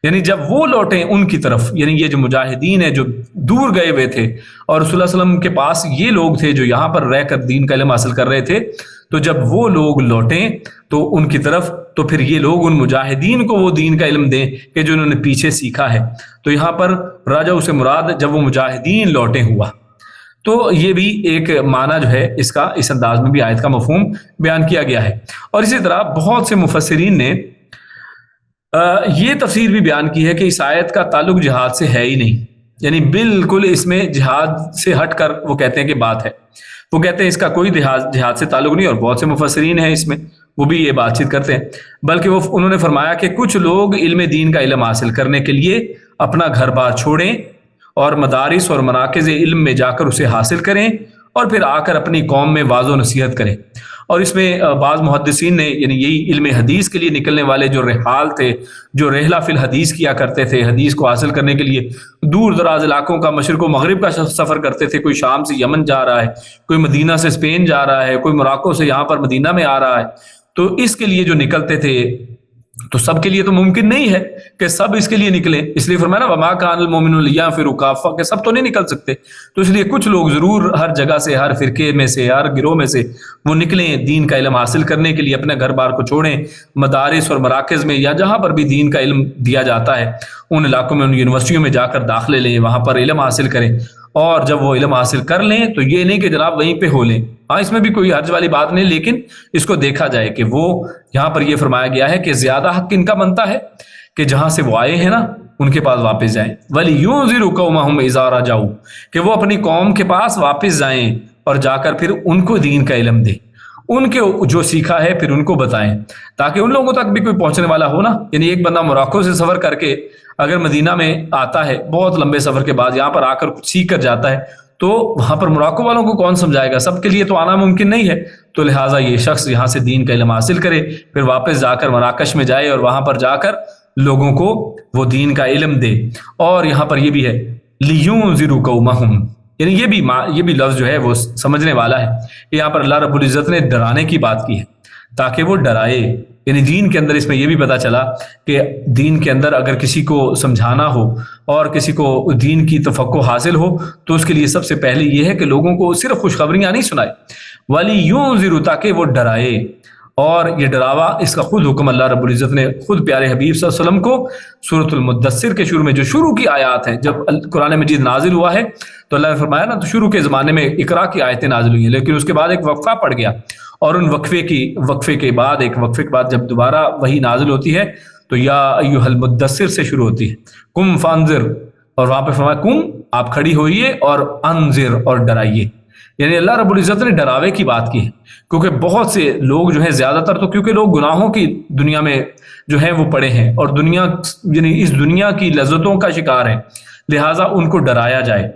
یعنی جب وہ لوٹیں ان کی طرف، یعنی یہ جو مجاہدین ہیں جو دور گئے ہوئے تھے اور رسول اللہ صلی اللہ علیہ وسلم کے پاس یہ لوگ تھے جو یہاں پر رہ کر دین کا علم حاصل کر رہے تھے، تو جب وہ لوگ لوٹیں تو ان کی طرف، تو پھر یہ لوگ ان مجاہدین کو وہ دین کا علم دیں کہ جو انہوں نے پیچھے سیکھا ہے، تو یہاں پر رجعوا سے مراد جب وہ مجاہدین لوٹیں ہوا، تو یہ بھی ایک معنی جو ہے اس کا اس انداز میں بھی آیت کا مفہوم بیان کیا گیا ہے۔ اور اسی طرح بہت سے مفسرین نے یہ تفسیر بھی بیان کی ہے کہ اس آیت کا تعلق جہاد سے ہے ہی نہیں، یعنی بالکل اس میں جہاد سے ہٹ کر وہ کہتے ہیں کہ بات ہے، وہ کہتے ہیں اس کا کوئی جہاد سے تعلق نہیں، اور بہت سے مفسرین ہیں اس میں وہ بھی یہ بات چیت کرتے ہیں، بلکہ انہوں نے فرمایا کہ کچھ لوگ علم دین کا علم حاصل کرنے کے لیے اپنا گھر بار چھوڑیں اور مدارس اور مراکز علم میں جا کر اسے حاصل کریں اور پھر آ کر اپنی قوم میں واعظ و نصیحت کریں۔ اور اس میں بعض محدثین نے یعنی یہی علم حدیث کے لیے نکلنے والے جو رحال تھے، جو رحلہ فی الحدیث کیا کرتے تھے، حدیث کو حاصل کرنے کے لیے دور دراز علاقوں کا، مشرق و مغرب کا سفر کرتے تھے، کوئی شام سے یمن جا رہا ہے، کوئی مدینہ سے اسپین جا رہا ہے، کوئی موراکو سے یہاں پر مدینہ میں آ رہا ہے، تو اس کے لیے جو نکلتے تھے تو سب کے لیے تو ممکن نہیں ہے کہ سب اس کے لیے نکلیں، اس لیے فرمایا نا وما کان المؤمنون لینفروا کافہ، کہ سب تو نہیں نکل سکتے، تو اس لیے کچھ لوگ ضرور ہر جگہ سے، ہر فرقے میں سے، ہر گروہ میں سے وہ نکلیں دین کا علم حاصل کرنے کے لیے، اپنے گھر بار کو چھوڑیں، مدارس اور مراکز میں یا جہاں پر بھی دین کا علم دیا جاتا ہے ان علاقوں میں، ان یونیورسٹیوں میں جا کر داخلے لیں، وہاں پر علم حاصل کریں، اور جب وہ علم حاصل کر لیں تو یہ نہیں کہ جناب وہیں پہ ہو لیں، ہاں اس میں بھی کوئی حرج والی بات نہیں، لیکن اس کو دیکھا جائے کہ وہ یہاں پر یہ فرمایا گیا ہے کہ زیادہ حق ان کا بنتا ہے کہ جہاں سے وہ آئے ہیں نا ان کے پاس واپس جائیں، وَلِيُنذِرُوا قَوْمَهُمْ إِذَا رَجَعُوا، کہ وہ اپنی قوم کے پاس واپس جائیں اور جا کر پھر ان کو دین کا علم دیں، ان کے جو سیکھا ہے پھر ان کو بتائیں، تاکہ ان لوگوں تک بھی کوئی پہنچنے والا ہو نا، یعنی ایک بندہ موراکو سے سفر کر کے اگر مدینہ میں آتا ہے بہت لمبے سفر کے بعد، یہاں پر آ کر کچھ سیکھ کر جاتا ہے، تو وہاں پر موراکو والوں کو کون سمجھائے گا، سب کے لیے تو آنا ممکن نہیں ہے، تو لہٰذا یہ شخص یہاں سے دین کا علم حاصل کرے، پھر واپس جا کر مراکش میں جائے اور وہاں پر جا کر لوگوں کو وہ دین کا علم دے۔ اور یہاں پر یہ بھی ہے لِيُنذِرُوا قَوْمَهُمْ، یعنی یہ بھی لفظ جو ہے وہ سمجھنے والا ہے، یہاں پر اللہ رب العزت نے ڈرانے کی بات کی ہے تاکہ وہ ڈرائے، یعنی دین کے اندر اس میں یہ بھی پتہ چلا کہ دین کے اندر اگر کسی کو سمجھانا ہو اور کسی کو دین کی تفقہ حاصل ہو تو اس کے لیے سب سے پہلے یہ ہے کہ لوگوں کو صرف خوشخبریاں نہیں سنائے، وَلِيُنذِرُوا، تاکہ وہ ڈرائے، اور یہ ڈراوا اس کا خود حکم اللہ رب العزت نے خود پیارے حبیب صلی اللہ علیہ وسلم کو سورۃ المدثر کے شروع میں، جو شروع کی آیات ہیں، جب قرآن مجید نازل ہوا ہے تو اللہ نے فرمایا نا، تو شروع کے زمانے میں اقرا کی آیتیں نازل ہوئی ہیں، لیکن اس کے بعد ایک وقفہ پڑ گیا، اور ان وقفے کے بعد جب دوبارہ وہی نازل ہوتی ہے تو یا ایھا المدثر سے شروع ہوتی ہے، قم فانذر، اور وہاں پہ فرمایا قم، آپ کھڑی ہوئیے، اور انذر، اور ڈرائیے، یعنی اللہ رب العزت نے ڈراوے کی بات کی ہے، کیونکہ بہت سے لوگ جو ہیں زیادہ تر تو کیونکہ لوگ گناہوں کی دنیا میں جو ہے وہ پڑے ہیں اور دنیا یعنی اس دنیا کی لذتوں کا شکار ہیں، لہٰذا ان کو ڈرایا جائے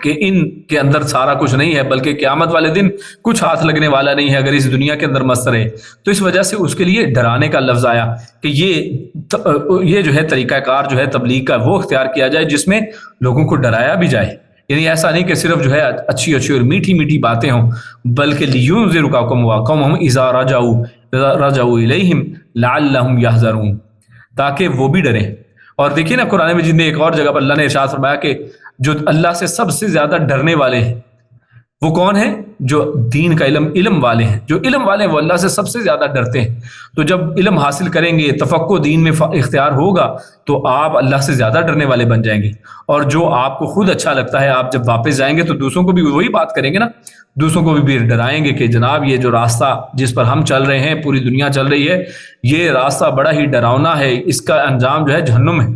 کہ ان کے اندر سارا کچھ نہیں ہے، بلکہ قیامت والے دن کچھ ہاتھ لگنے والا نہیں ہے اگر اس دنیا کے اندر مست رہے۔ تو اس وجہ سے اس کے لیے ڈرانے کا لفظ آیا کہ یہ جو ہے طریقہ کار جو ہے تبلیغ کا وہ اختیار کیا جائے جس میں لوگوں کو ڈرایا بھی جائے، یعنی ایسا نہیں کہ صرف جو ہے اچھی اچھی اور میٹھی میٹھی باتیں ہوں، بلکہ لِيُنذِرَكُمْ وَقَوْمَهُمْ إِذَا رَجَعُوا إِلَيْهِمْ لَعَلَّهُمْ يَحْذَرُونَ، تاکہ وہ بھی ڈریں۔ اور دیکھیے نا قرآن مجید میں ایک اور جگہ پر اللہ نے ارشاد فرمایا کہ جو اللہ سے سب سے زیادہ ڈرنے والے ہیں وہ کون ہیں؟ جو دین کا علم والے ہیں، جو علم والے ہیں وہ اللہ سے سب سے زیادہ ڈرتے ہیں۔ تو جب علم حاصل کریں گے، تفقہ دین میں اختیار ہوگا تو آپ اللہ سے زیادہ ڈرنے والے بن جائیں گے، اور جو آپ کو خود اچھا لگتا ہے آپ جب واپس جائیں گے تو دوسروں کو بھی وہی بات کریں گے نا، دوسروں کو بھی ڈرائیں گے کہ جناب یہ جو راستہ جس پر ہم چل رہے ہیں، پوری دنیا چل رہی ہے، یہ راستہ بڑا ہی ڈراؤنا ہے، اس کا انجام جو ہے جہنم ہے،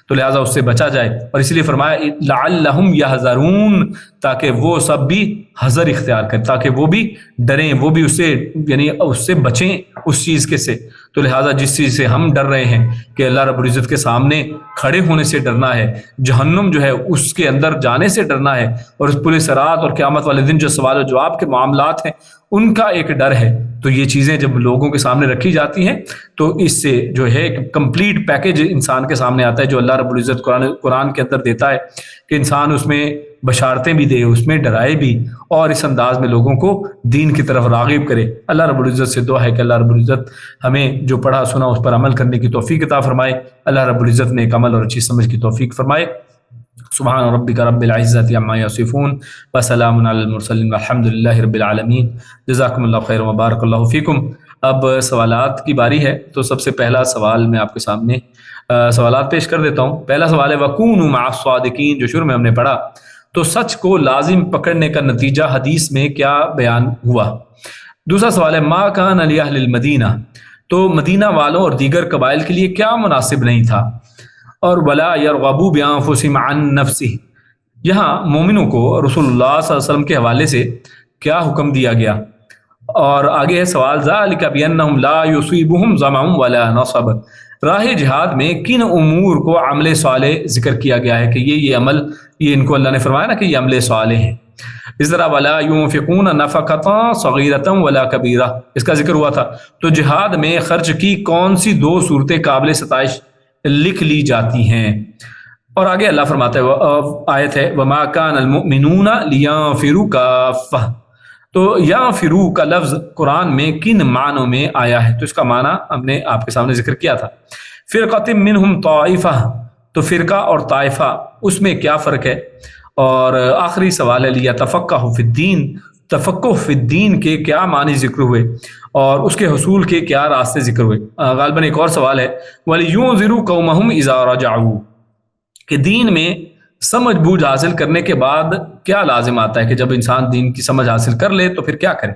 تو لہٰذا اس سے بچا جائے۔ اور اسی لیے فرمایا لعلہم یحذرون، تاکہ وہ سب بھی حذر اختیار کریں، تاکہ وہ بھی ڈریں، وہ بھی اس سے یعنی اس سے بچیں اس چیز کے سے۔ تو لہٰذا جس چیز سے ہم ڈر رہے ہیں کہ اللہ رب العزت کے سامنے کھڑے ہونے سے ڈرنا ہے، جہنم جو ہے اس کے اندر جانے سے ڈرنا ہے، اور اس پورے صراط اور قیامت والے دن جو سوال و جواب کے معاملات ہیں ان کا ایک ڈر ہے، تو یہ چیزیں جب لوگوں کے سامنے رکھی جاتی ہیں تو اس سے جو ہے ایک کمپلیٹ پیکج انسان کے سامنے آتا ہے جو اللہ رب العزت قرآن کے اندر دیتا ہے کہ انسان اس میں بشارتیں بھی دے، اس میں ڈرائے بھی، اور اس انداز میں لوگوں کو دین کی طرف راغب کرے۔ اللہ رب العزت سے دعا ہے کہ اللہ رب العزت ہمیں جو پڑھا سنا اس پر عمل کرنے کی توفیق عطا فرمائے، اللہ رب العزت نے ایک عمل اور اچھی سمجھ کی توفیق فرمائے۔ سبحان ربک رب العزت عما یصفون وسلام علی المرسلین والحمد للہ رب العالمین۔ جزاکم اللہ خیر وبارک اللہ فیکم۔ اب سوالات کی باری ہے، تو سب سے پہلا سوال میں آپ کے سامنے سوالات پیش کر دیتا ہوں۔ پہلا سوال ہے وَكُونُوا مَعَ الصَّادِقِينَ، جو شروع میں ہم نے پڑھا، تو سچ کو لازم پکڑنے کا نتیجہ حدیث میں کیا بیان ہوا؟ دوسرا سوال ہے ما کان لأہل المدینہ، تو مدینہ والوں اور دیگر قبائل کے لیے کیا مناسب نہیں تھا؟ اور ولا یرغبوا بانفسهم عن نفسه، یہاں مومنوں کو رسول اللہ صلی اللہ علیہ وسلم کے حوالے سے کیا حکم دیا گیا؟ اور آگے ہے سوال ذالک بانہم لا یصیبہم ظمأ ولا نصب، راہ جہاد میں کن امور کو عمل صالح ذکر کیا گیا ہے کہ یہ عمل، یہ ان کو اللہ نے فرمایا نا کہ یہ عمل صالح ہیں۔ اس طرح ولا ينفقون نفقۃ صغیرۃ ولا کبیرہ، اس کا ذکر ہوا تھا، تو جہاد میں خرچ کی کون سی دو صورتیں قابل ستائش لکھ لی جاتی ہیں؟ اور آگے اللہ فرماتا ہے آیت ہے وما كان المؤمنون لينفروا كافة، تو ينفروا کا لفظ قرآن میں کن معنوں میں آیا ہے؟ تو اس کا معنی ہم نے آپ کے سامنے ذکر کیا تھا۔ فرقۃ منہم طائفہ، تو فرقہ اور طائفہ اس میں کیا فرق ہے؟ اور آخری سوال ہے لیتفقہ فی الدین، تفقہ فی الدین کے کیا معنی ذکر ہوئے اور اس کے حصول کے کیا راستے ذکر ہوئے؟ غالباً ایک اور سوال ہے وَلِيُنذِرُوا قَوْمَهُمْ إِذَا رَجَعُوا، کہ دین میں سمجھ بوجھ حاصل کرنے کے بعد کیا لازم آتا ہے کہ جب انسان دین کی سمجھ حاصل کر لے تو پھر کیا کرے؟